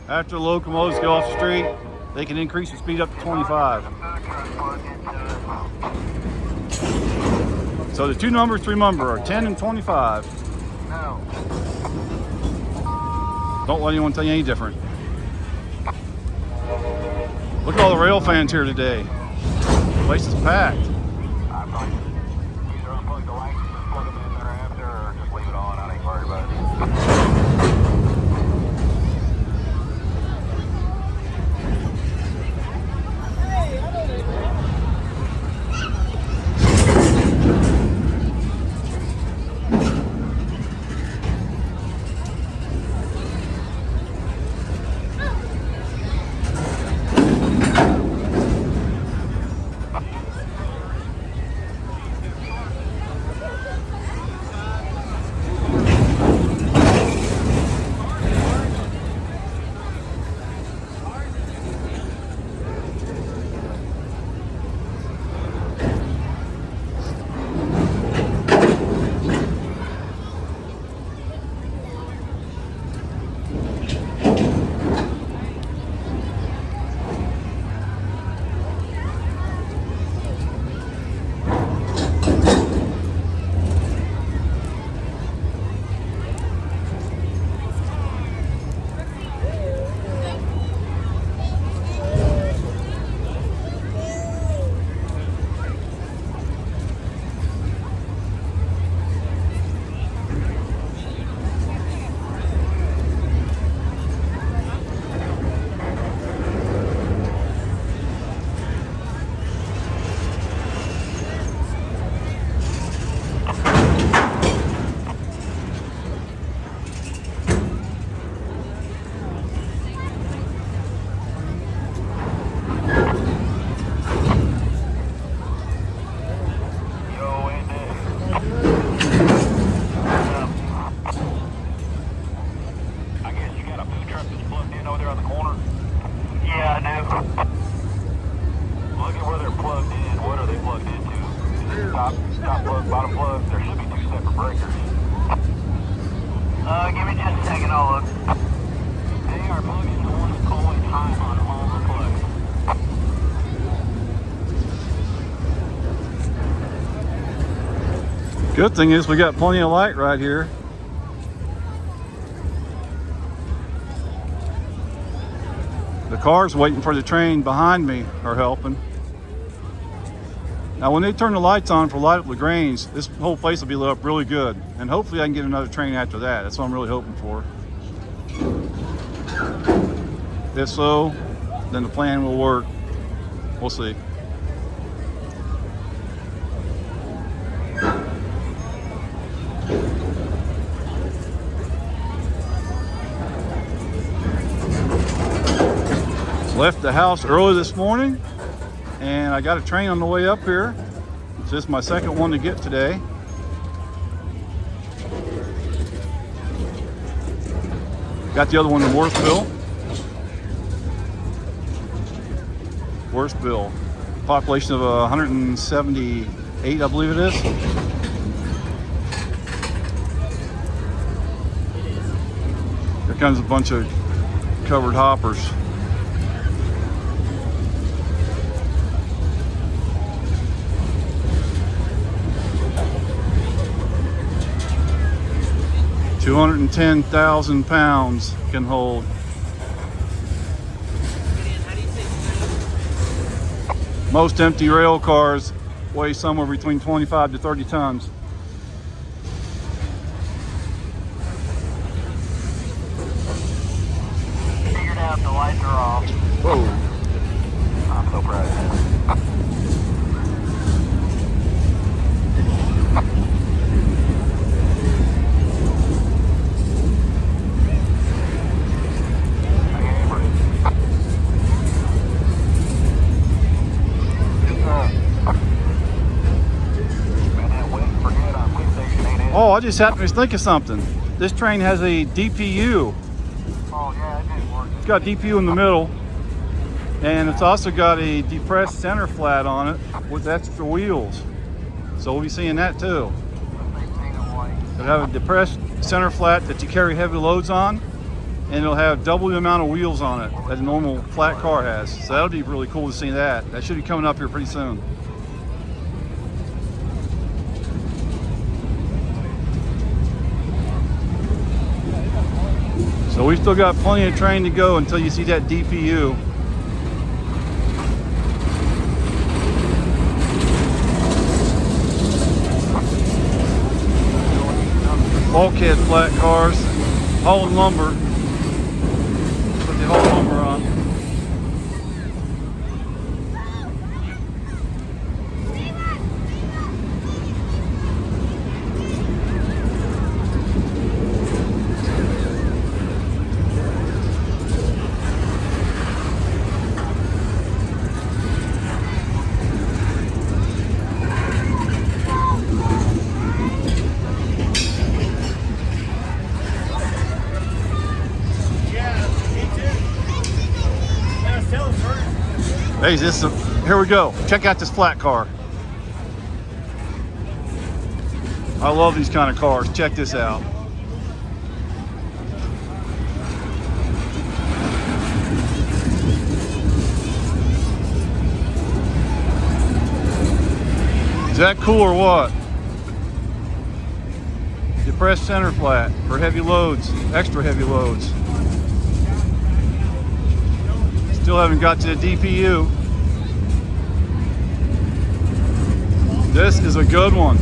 After the locomotives get off the street, they can increase the speed up to 25. So the two numbers to remember are 10 and 25. Don't let anyone tell you any different. Look at all the rail fans here today. The place is packed. Top plug, bottom plug. There should be two separate breakers. Give me just a second, I'll look. They are plugging the one that's always high on all the plugs. Good thing is we got plenty of light right here. The cars waiting for the train behind me are helping. Now when they turn the lights on for light up the Grange, this whole place will be lit up really good. And hopefully I can get another train after that. That's what I'm really hoping for. If so, then the plan will work. We'll see. Left the house early this morning, and I got a train on the way up here. So this is my second one to get today. Got the other one in Worthville. Worthville, population of 178, I believe it is. Here comes a bunch of covered hoppers. 210,000 pounds can hold. Most empty rail cars weigh somewhere between 25 to 30 tons. Figured out the lights are off. Whoa. I'm so proud of you. Oh, I just happened to think of something. This train has a DPU. Oh yeah, it didn't work. It's got DPU in the middle, and it's also got a depressed center flat on it with extra wheels. So we'll be seeing that too. It'll have a depressed center flat that you carry heavy loads on, and it'll have double the amount of wheels on it that a normal flat car has. So that'll be really cool to see that. That should be coming up here pretty soon. So we still got plenty of train to go until you see that DPU. Bulkhead flat cars, hauling lumber. Put the haul lumber on. Hey, here we go. Check out this flat car. I love these kind of cars. Check this out. Is that cool or what? Depressed center flat for heavy loads, extra heavy loads. Still haven't got to the DPU. This is a good one.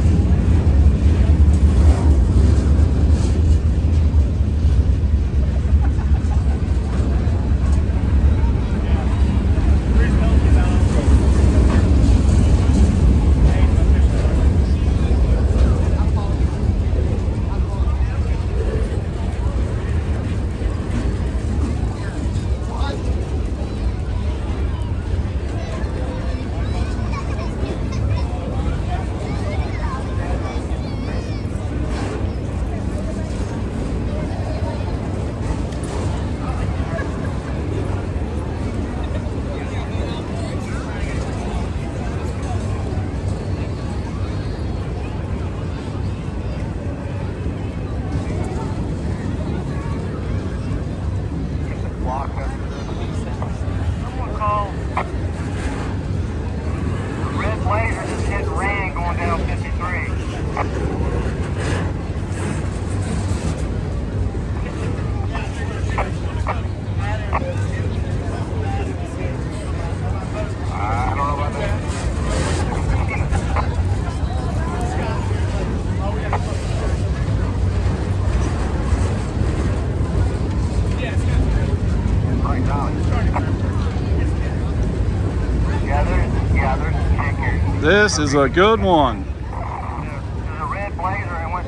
This is a good one. There's a red Blazer and went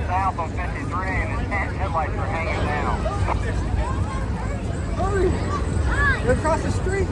south on 53 and his headlights were hanging down. Hurry! You're across the street.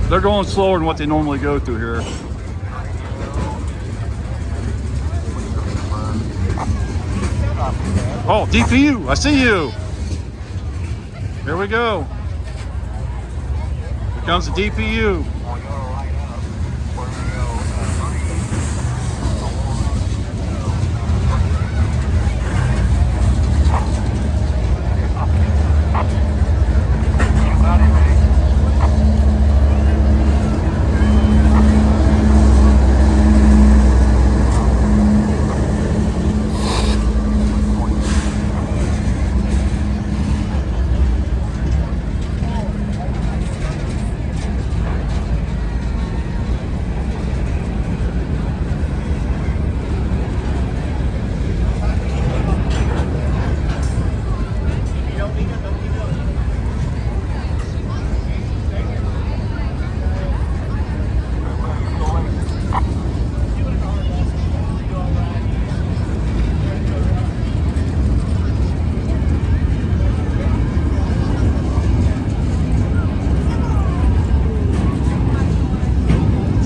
They're going slower than what they normally go through here. Oh, DPU, I see you. Here we go. Here comes the DPU.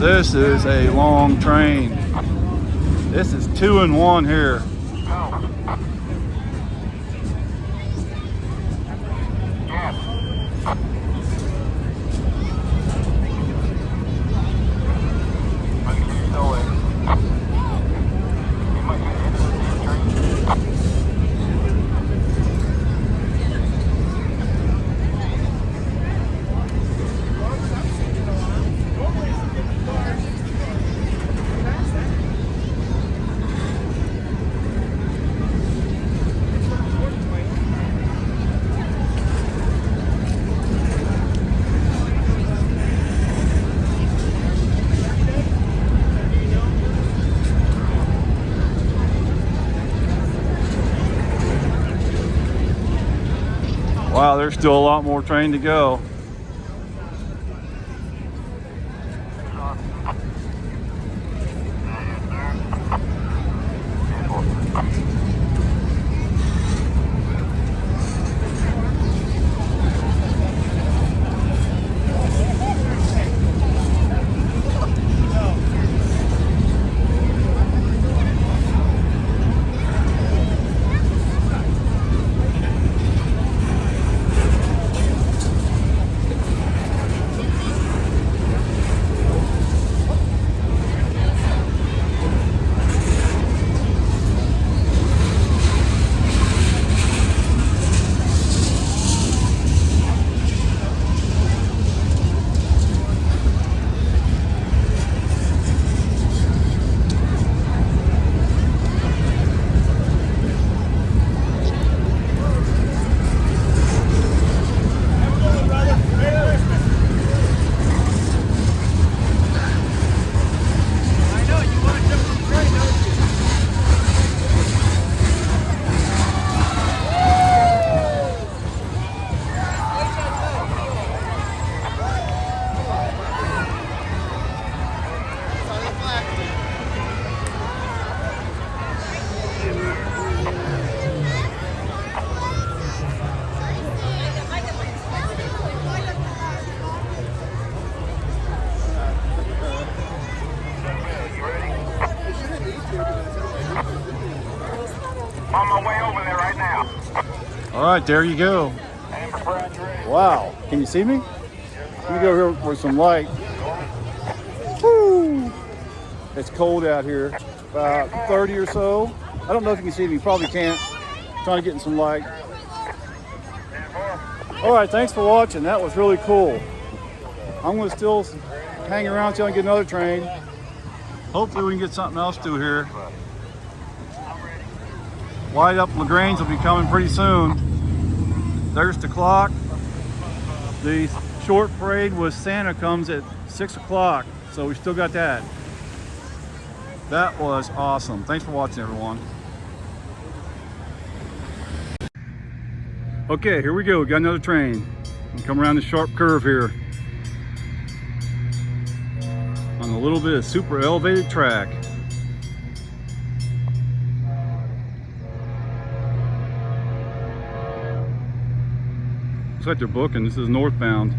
This is a long train. This is 2 in 1 here. Wow, there's still a lot more train to go. On my way over there right now. All right, there you go. Wow, can you see me? Let me go here for some light. Woo! It's cold out here, about 30 or so. I don't know if you can see me, you probably can't. I'm trying to get in some light. All right, thanks for watching. That was really cool. I'm gonna still hang around until I get another train. Hopefully we can get something else to here. Light up LaGrange will be coming pretty soon. There's the clock. The short parade with Santa comes at 6 o'clock, so we still got that. That was awesome. Thanks for watching, everyone. Okay, here we go. We got another train. We'll come around the sharp curve here on a little bit of super elevated track. Looks like they're booking. This is northbound.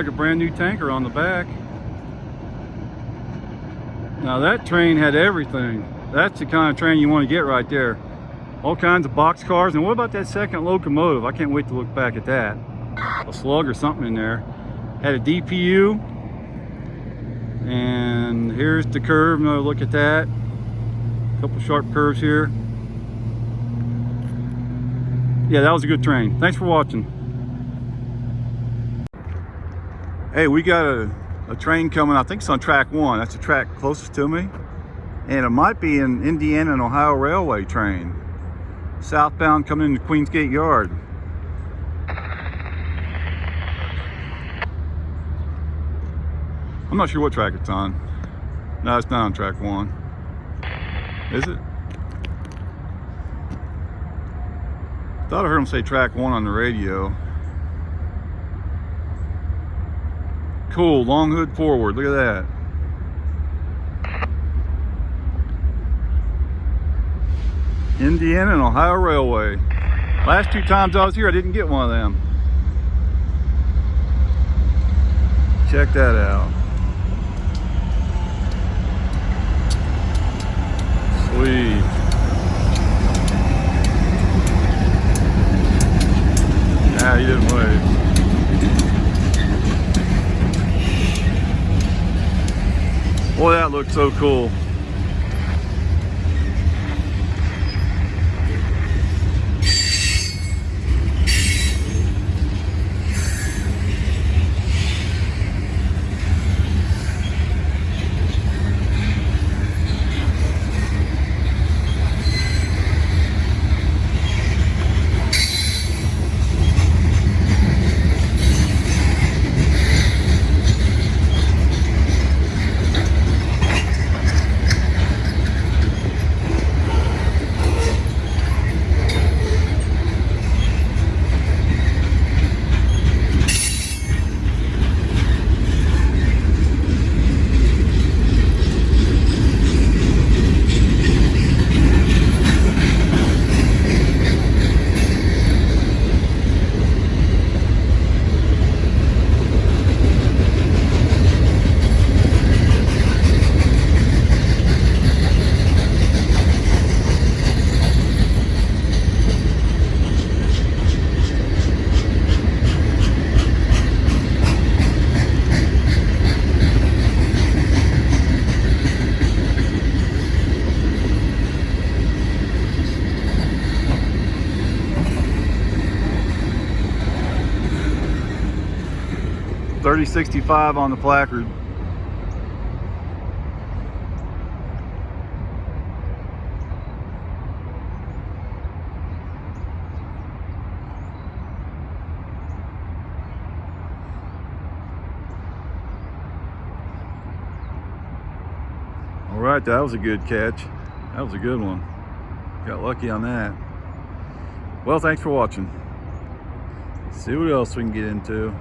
like a brand new tanker on the back. Now that train had everything. That's the kind of train you want to get right there. All kinds of boxcars. And what about that second locomotive? I can't wait to look back at that. A slug or something in there. Had a DPU. And here's the curve. Another look at that. A couple sharp curves here. Yeah, that was a good train. Thanks for watching. Hey, we got a train coming. I think it's on track 1. That's the track closest to me. And it might be an Indiana and Ohio Railway train. Southbound coming into Queensgate Yard. I'm not sure what track it's on. No, it's not on track 1. Is it? Thought I heard him say track 1 on the radio. Cool, long hood forward. Look at that. Indiana and Ohio Railway. Last 2 times I was here, I didn't get one of them. Check that out. Sweet. Ah, you didn't wave. Boy, that looks so cool. $30.65 on the placard. All right, that was a good catch. That was a good one. Got lucky on that. Well, thanks for watching. See what else we can get into.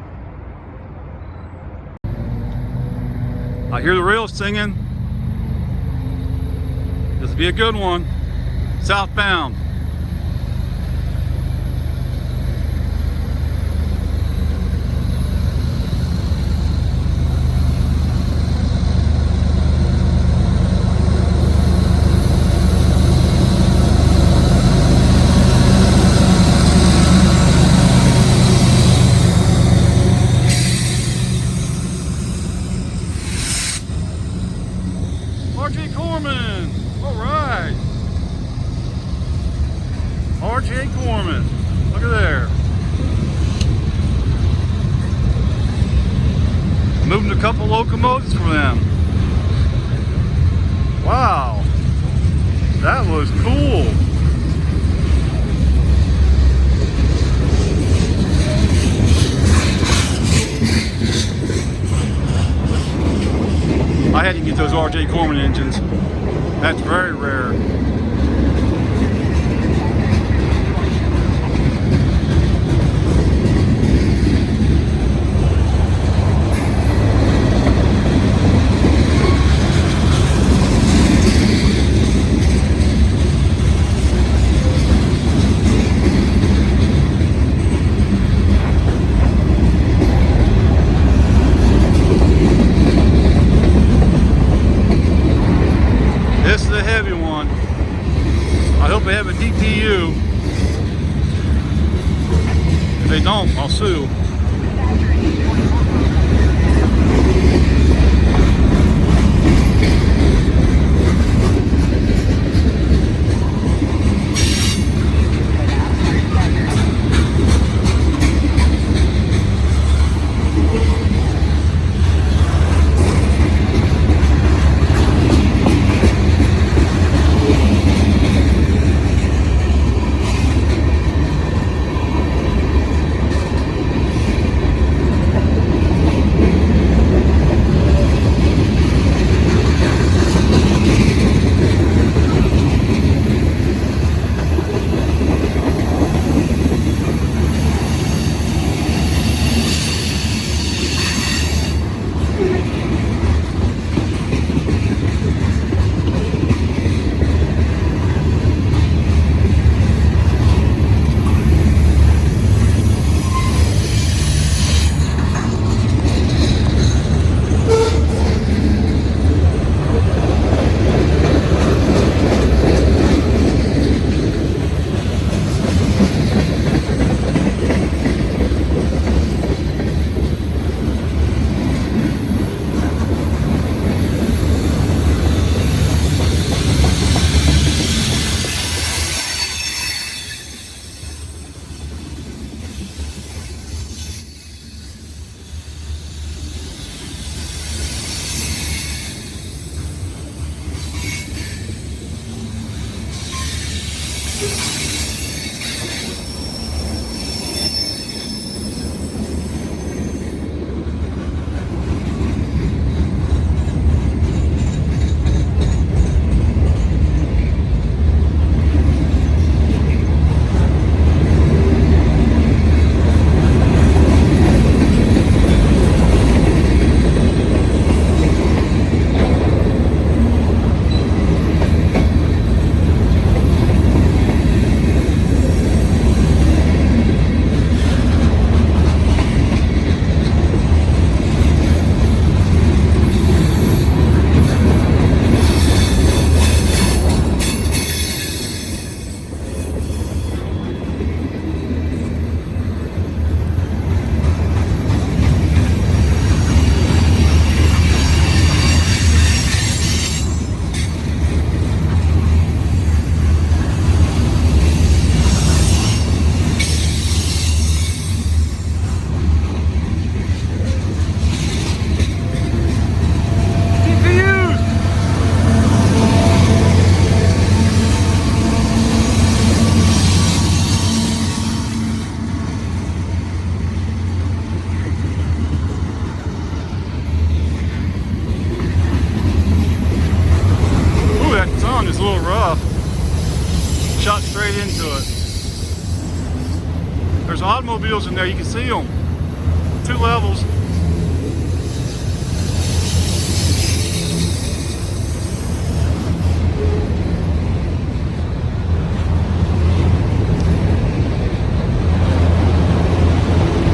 I hear the rails singing. This will be a good one. Southbound. Corman, all right. R.J. Corman, look at there. Moving a couple locomotives for them. Wow, that was cool. I had to get those R.J. Corman engines. That's very rare. a heavy one. I hope they have a DPU. If they don't, I'll sue. Shot straight into it. There's automobiles in there, you can see them. 2 levels.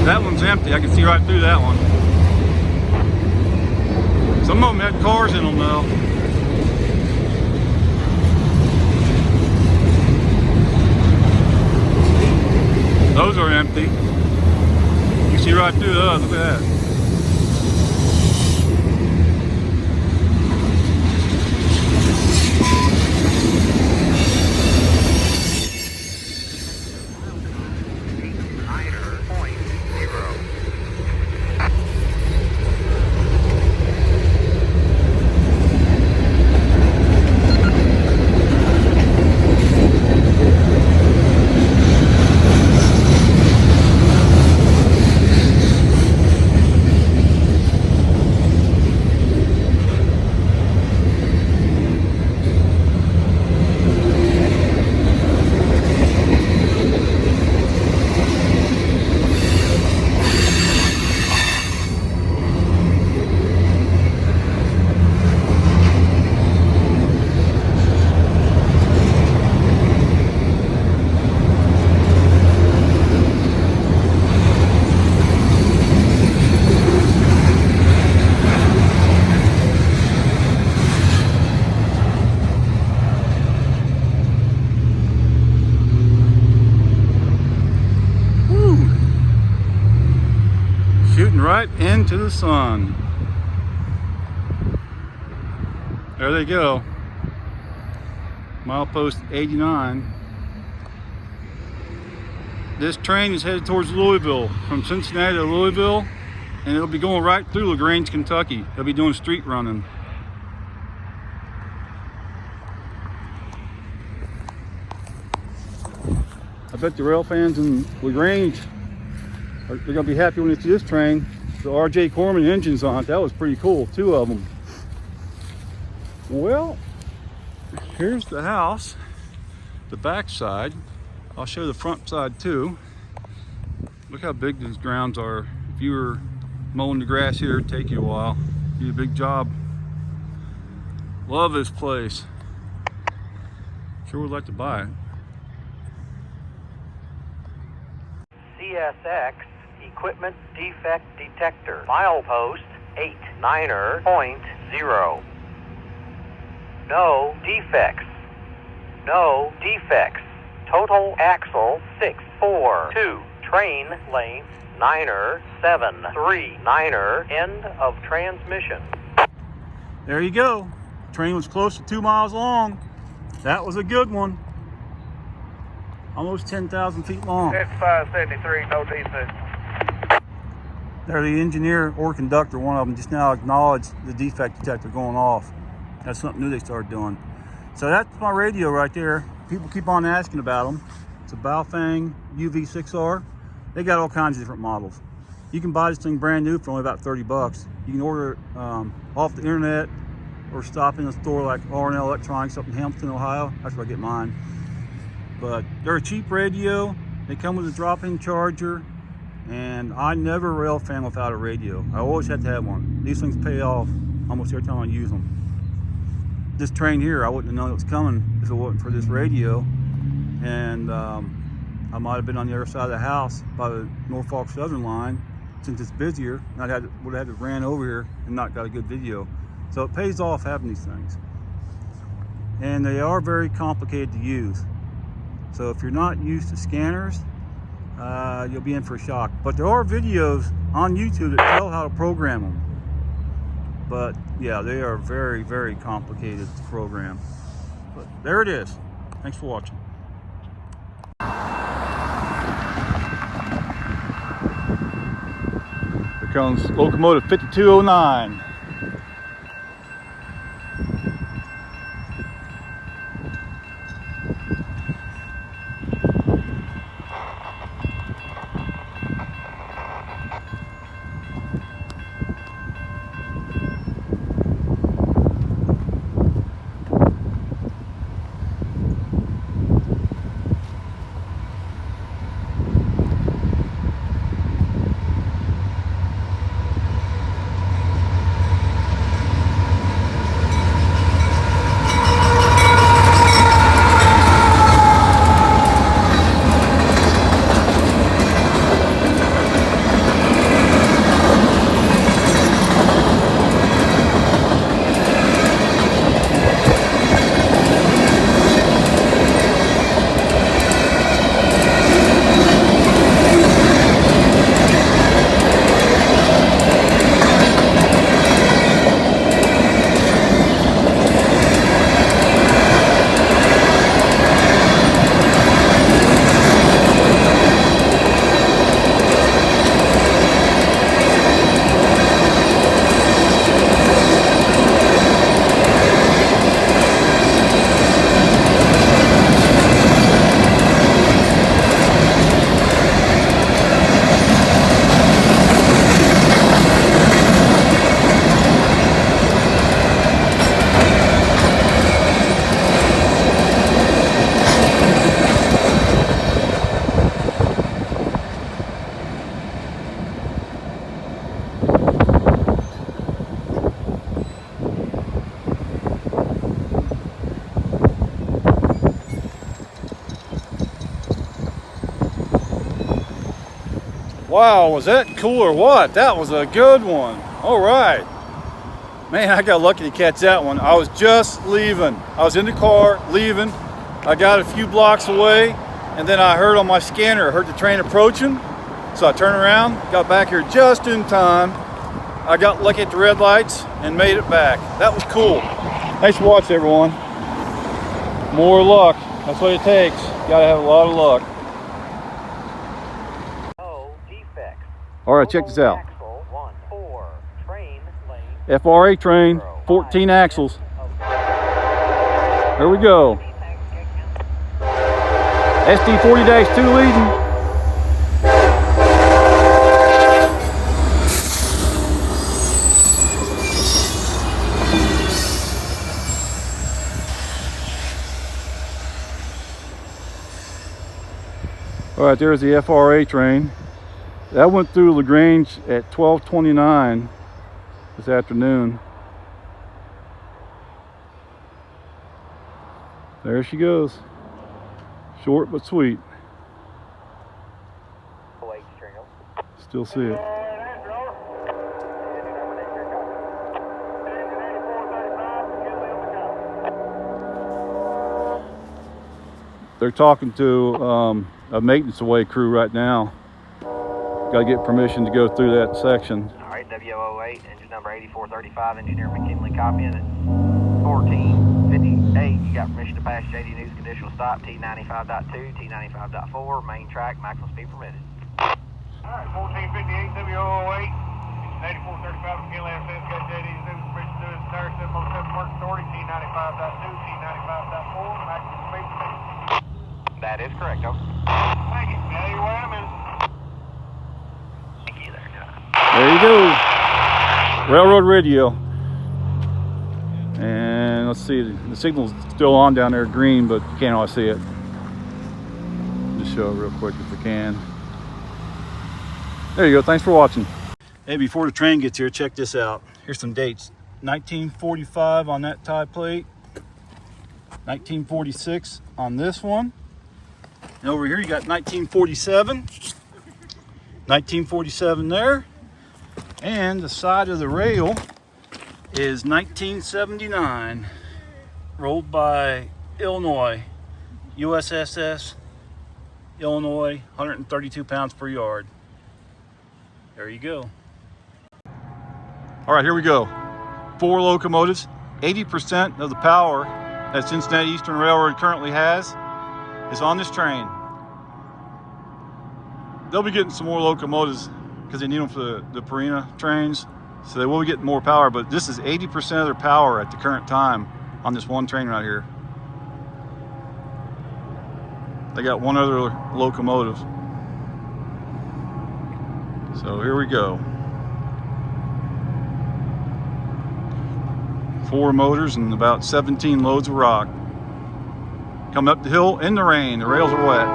That one's empty, I can see right through that one. Some of them had cars in them though. Those are empty. You can see right through those, look at that. right into the sun. There they go. Milepost 89. This train is headed towards Louisville, from Cincinnati to Louisville, and it'll be going right through LaGrange, Kentucky. They'll be doing street running. I bet the rail fans in LaGrange, they're gonna be happy when they see this train. The RJ Corman engines on it. That was pretty cool, 2 of them. Well, here's the house, the back side. I'll show the front side too. Look how big these grounds are. If you were mowing the grass here, it'd take you a while. Do a big job. Love this place. Sure would like to buy it. CSX Equipment Defect Detector. Milepost 89.0. No defects. No defects. Total axle 642. Train length 9er739er. End of transmission. There you go. Train was close to 2 miles long. That was a good one. Almost 10,000 feet long. That's 573, no defect. There, the engineer or conductor, one of them, just now acknowledged the defect detector going off. That's something new they started doing. So that's my radio right there. People keep on asking about them. It's a Baofeng UV6R. They got all kinds of different models. You can buy this thing brand new for only about 30 bucks. You can order it off the internet or stop in a store like R&L Electronics up in Hampton, Ohio. That's where I get mine. But they're a cheap radio. They come with a drop-in charger. And I never rail fan without a radio. I always had to have one. These things pay off almost every time I use them. This train here, I wouldn't have known it was coming if it wasn't for this radio. And I might have been on the other side of the house by the Norfolk Southern line. Since it's busier, would have had to ran over here and not got a good video. So it pays off having these things. And they are very complicated to use. So if you're not used to scanners, you'll be in for a shock. But there are videos on YouTube that tell how to program them. But yeah, they are very, very complicated to program. But there it is. Thanks for watching. Here comes locomotive 5209. Wow, was that cool or what? That was a good one. All right. Man, I got lucky to catch that one. I was just leaving. I was in the car, leaving. I got a few blocks away, and then I heard on my scanner, I heard the train approaching. So I turned around, got back here just in time. I got lucky at the red lights and made it back. That was cool. Thanks for watching, everyone. More luck. That's what it takes. Gotta have a lot of luck. No defects. All right, check this out. Axle 1, 4, train lane. FRA train, 14 axles. Here we go. SD40-2 leading. All right, there's the FRA train. That went through Grange at 12:29 this afternoon. There she goes. Short but sweet. Still see it. They're talking to a maintenance away crew right now. Got to get permission to go through that section. All right, W08, engine number 8435, engineer McKinley copying it. 1458, you got permission to pass JD News conditional stop, T95.2, T95.4, main track, maximum speed permitted. All right, 1458 W08, 8435 McKinley says got JD News permission to do his entire 707 work authority, T95.2, T95.4, maximum speed permitted. That is correct, over. Thank you. Now you're where I'm in. Thank you there, John. There you go. Railroad radio. And let's see, the signal's still on down there, green, but you can't always see it. Just show it real quick if we can. There you go. Thanks for watching. Hey, before the train gets here, check this out. Here's some dates. 1945 on that tie plate. 1946 on this one. And over here you got 1947. 1947 there. And the side of the rail is 1979. Rolled by Illinois. USSS Illinois, 132 pounds per yard. There you go. All right, here we go. 4 locomotives. 80% of the power that Cincinnati Eastern Railroad currently has is on this train. They'll be getting some more locomotives because they need them for the Perina trains, so they will be getting more power, but this is 80% of their power at the current time on this one train right here. They got one other locomotive. So here we go. 4 motors and about 17 loads of rock. Coming up the hill in the rain. The rails are wet.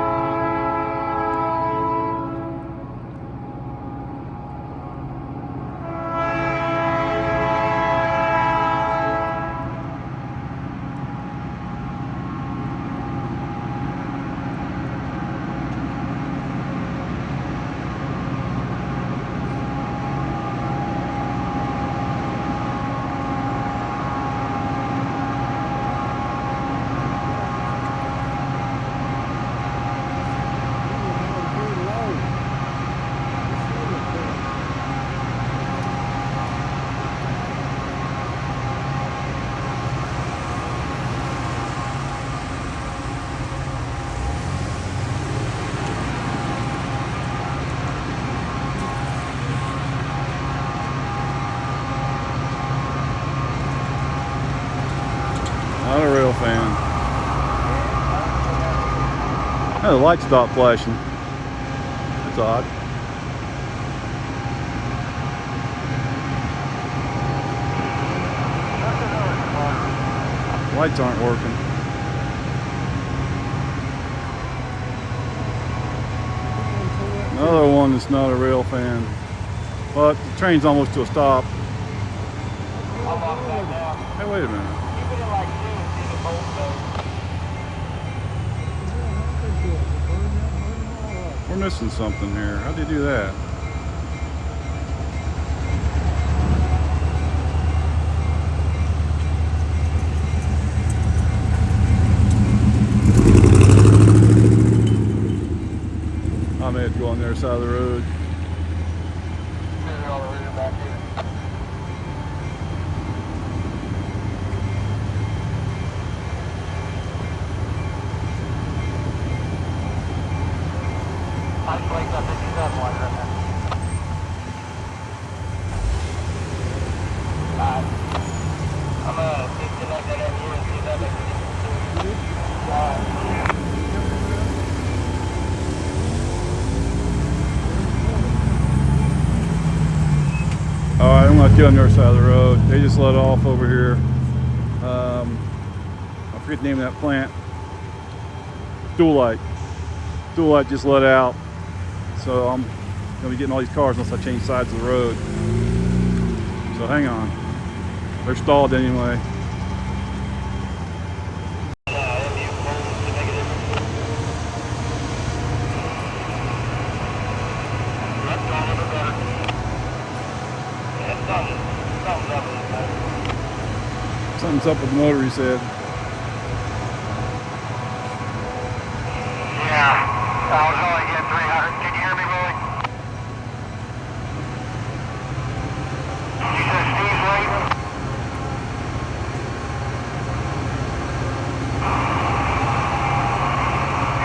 Not a rail fan. Oh, the light stopped flashing. That's odd. Lights aren't working. Another one that's not a rail fan. But the train's almost to a stop. Hey, wait a minute. We're missing something here. How'd they do that? I may have to go in there other side of the road. All the way back here. Ice Lake's up 57 one right now. I'm gonna disconnect that up here and see if that makes a difference. Alright, I'm gonna get on the other side of the road. They just let off over here. I forget the name of that plant. Dual light. Dual light just let out. So I'm gonna be getting all these cars unless I change sides of the road. So hang on. They're stalled anyway. Something's up with the motor, he said. Yeah, I was only getting 300. Can you hear me, Billy? You said Steve's waiting?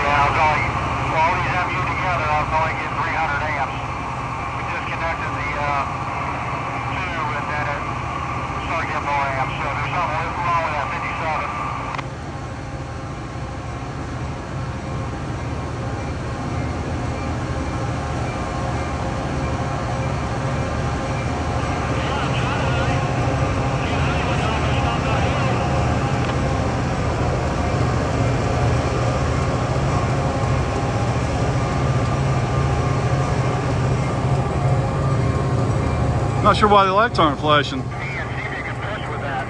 Yeah, I was only, all these MU together, I was only getting 300 amps. We disconnected the two and then it started getting more amps. So there's something wrong with that 57. Not sure why the lights aren't flashing. See if you can push with that.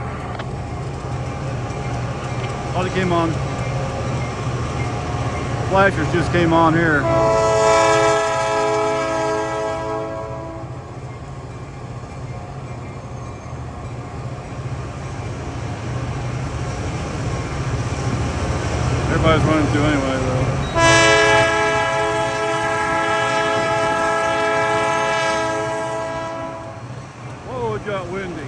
Oh, they came on. Flashers just came on here. Everybody's running through anyway, though. Whoa, it got windy.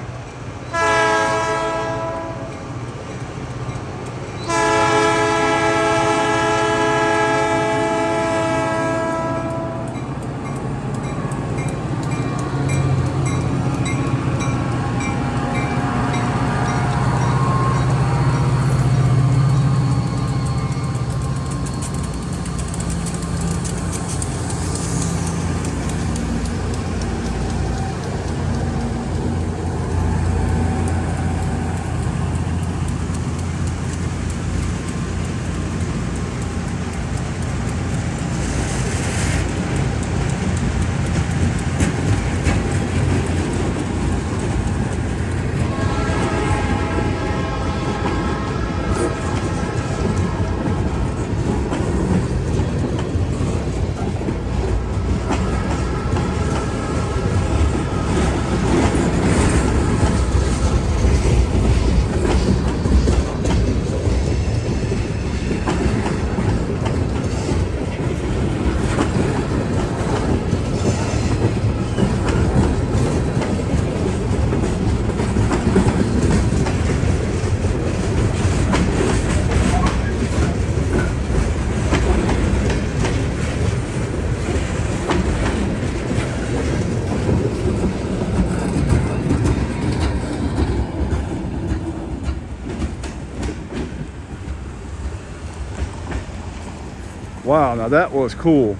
Wow, now that was cool.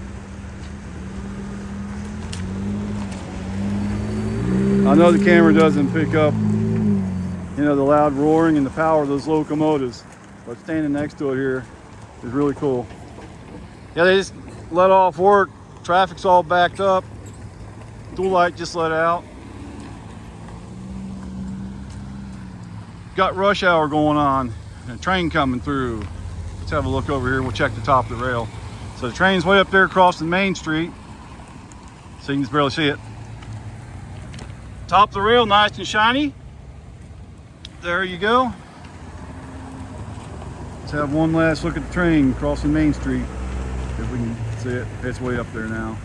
I know the camera doesn't pick up, you know, the loud roaring and the power of those locomotives, but standing next to it here is really cool. Yeah, they just let off work. Traffic's all backed up. Dual light just let out. Got rush hour going on. And a train coming through. Let's have a look over here. We'll check the top of the rail. So the train's way up there crossing Main Street. So you can just barely see it. Top of the rail, nice and shiny. There you go. Let's have one last look at the train crossing Main Street. If we can see it. It's way up there now.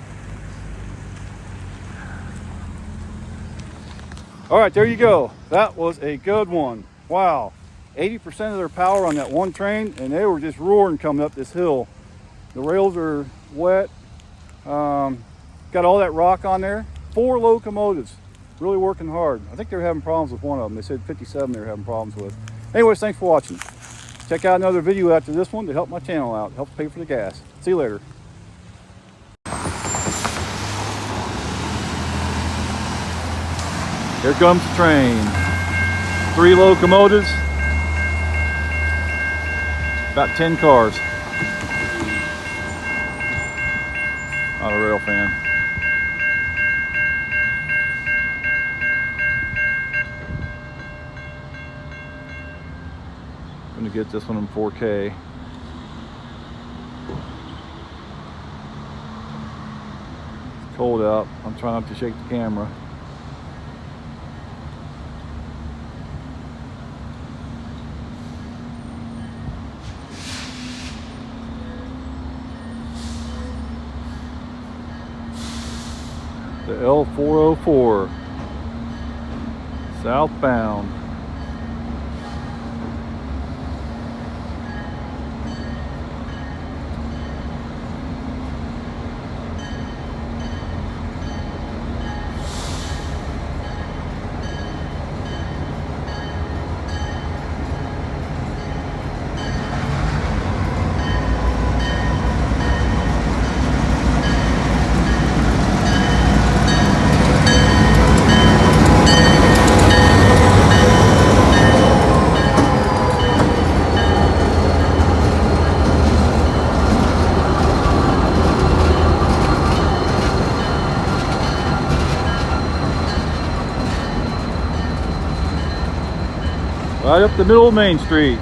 All right, there you go. That was a good one. Wow. 80% of their power on that one train, and they were just roaring coming up this hill. The rails are wet. Got all that rock on there. 4 locomotives, really working hard. I think they were having problems with one of them. They said 57 they were having problems with. Anyways, thanks for watching. Check out another video after this one to help my channel out. Helps pay for the gas. See you later. Here comes the train. 3 locomotives. About 10 cars. Not a rail fan. Gonna get this one in 4K. It's cold out. I'm trying not to shake the camera. The L404 southbound. Right up the middle of Main Street.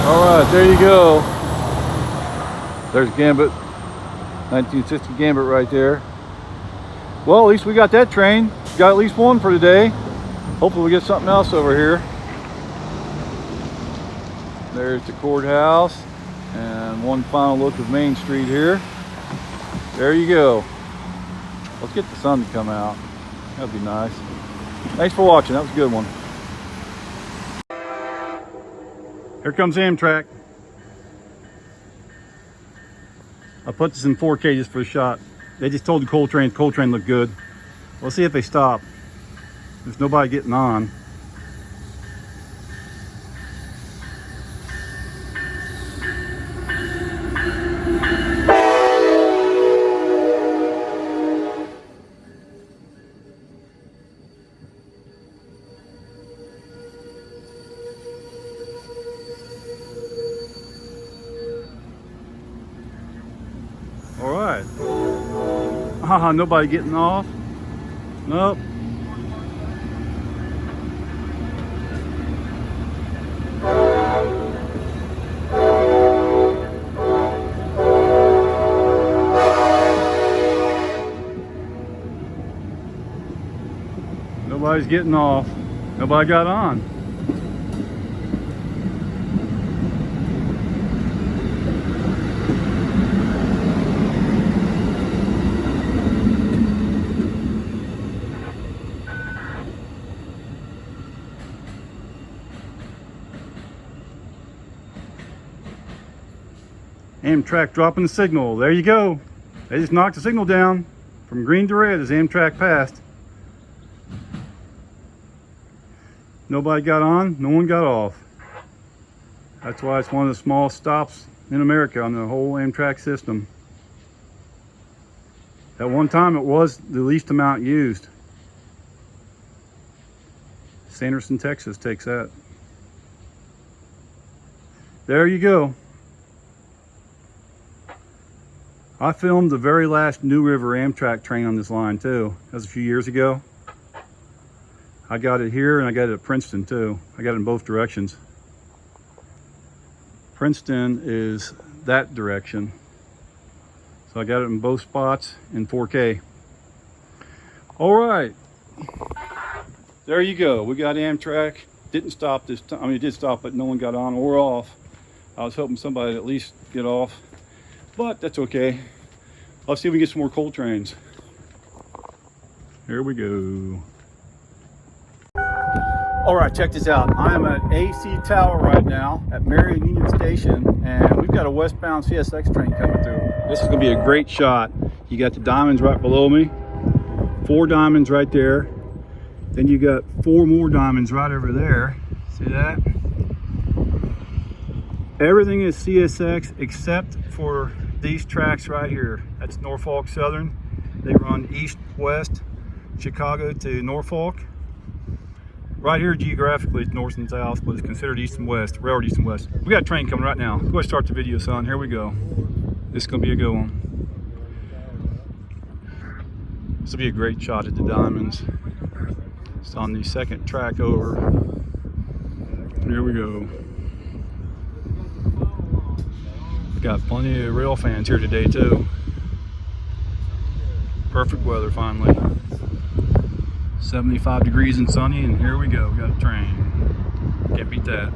Alright, there you go. There's Gambit. 1960 Gambit right there. Well, at least we got that train. Got at least one for today. Hopefully we get something else over here. There's the courthouse. And one final look of Main Street here. There you go. Let's get the sun to come out. That'd be nice. Thanks for watching. That was a good one. Here comes Amtrak. I put this in 4K just for a shot. They just told the coal train looked good. We'll see if they stop. There's nobody getting on. All right. Nobody getting off. Nope. Nobody's getting off. Nobody got on. Amtrak dropping the signal. There you go. They just knocked the signal down from green to red as Amtrak passed. Nobody got on, no one got off. That's why it's one of the small stops in America on the whole Amtrak system. At one time it was the least amount used. Sanderson, Texas takes that. There you go. I filmed the very last New River Amtrak train on this line too. That was a few years ago. I got it here and I got it at Princeton too. I got it in both directions. Princeton is that direction. So I got it in both spots in 4K. All right. There you go. We got Amtrak. Didn't stop this time. I mean, it did stop, but no one got on or off. I was hoping somebody would at least get off. But that's okay. Let's see if we can get some more coal trains. Here we go. All right, check this out. I am at AC Tower right now at Marion Union Station, and we've got a westbound CSX train coming through. This is going to be a great shot. You got the diamonds right below me. 4 diamonds right there. Then you got 4 more diamonds right over there. See that? Everything is CSX except for these tracks right here. That's Norfolk Southern. They run east-west, Chicago to Norfolk. Right here geographically it's north and south, but it's considered east and west, railroad east and west. We got a train coming right now. Go ahead and start the video, son. Here we go. This is going to be a good one. This will be a great shot at the diamonds. It's on the second track over. Here we go. We got plenty of rail fans here today too. Perfect weather finally. 75 degrees and sunny, and here we go. We got a train. Can't beat that.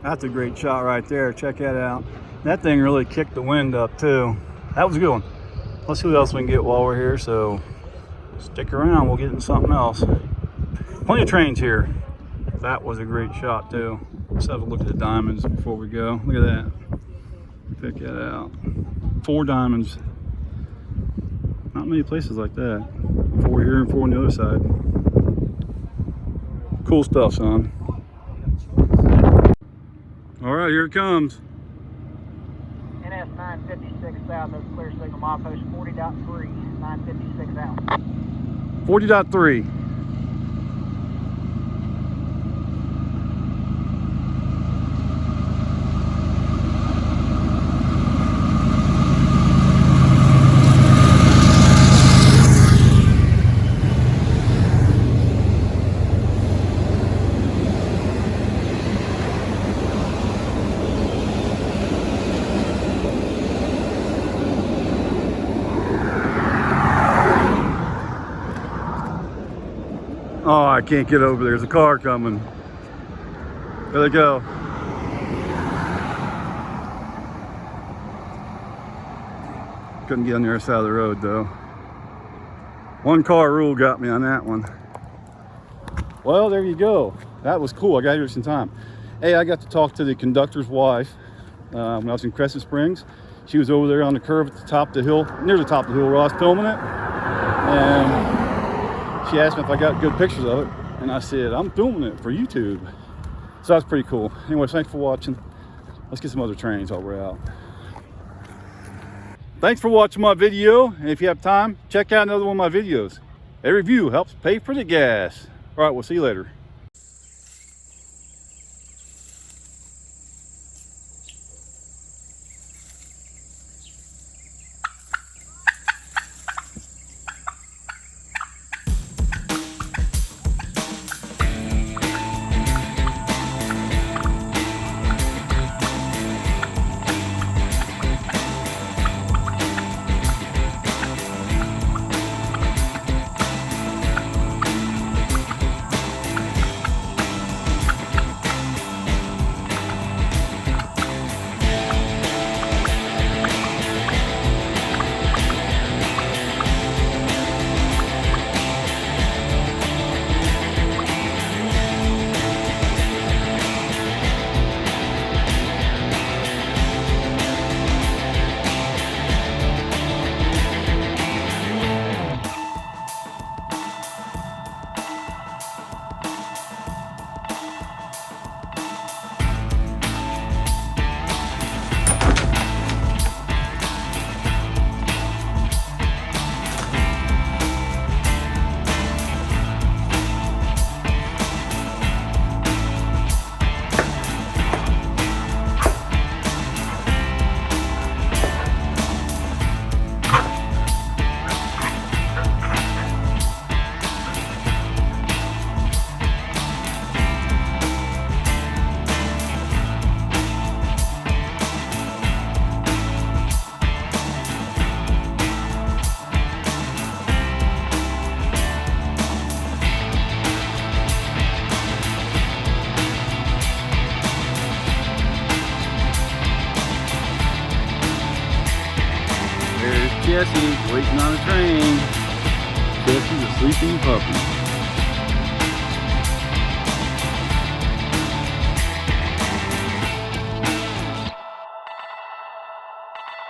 That's a great shot right there. Check that out. That thing really kicked the wind up too. That was a good one. Let's see what else we can get while we're here. So stick around, we'll get into something else. Plenty of trains here. That was a great shot too. Let's have a look at the diamonds before we go. Look at that. Check that out. 4 diamonds. Not many places like that. 4 here and 4 on the other side. Cool stuff, son. All right, here it comes. NS 956 south, that's clear signal, milepost 40.3, 956 out. 40.3. Oh, I can't get over there. There's a car coming. There they go. Couldn't get on the other side of the road though. 1 car rule got me on that one. Well, there you go. That was cool. I got here just in time. Hey, I got to talk to the conductor's wife when I was in Crescent Springs. She was over there on the curve at the top of the hill, near the top of the hill where I was filming it. And she asked me if I got good pictures of it, and I said, I'm filming it for YouTube. So that's pretty cool. Anyway, thanks for watching. Let's get some other trains while we're out. Thanks for watching my video, and if you have time, check out another one of my videos. Every view helps pay for the gas. All right, we'll see you later. Jesse's waiting on a train. Jesse's a sleeping puppy.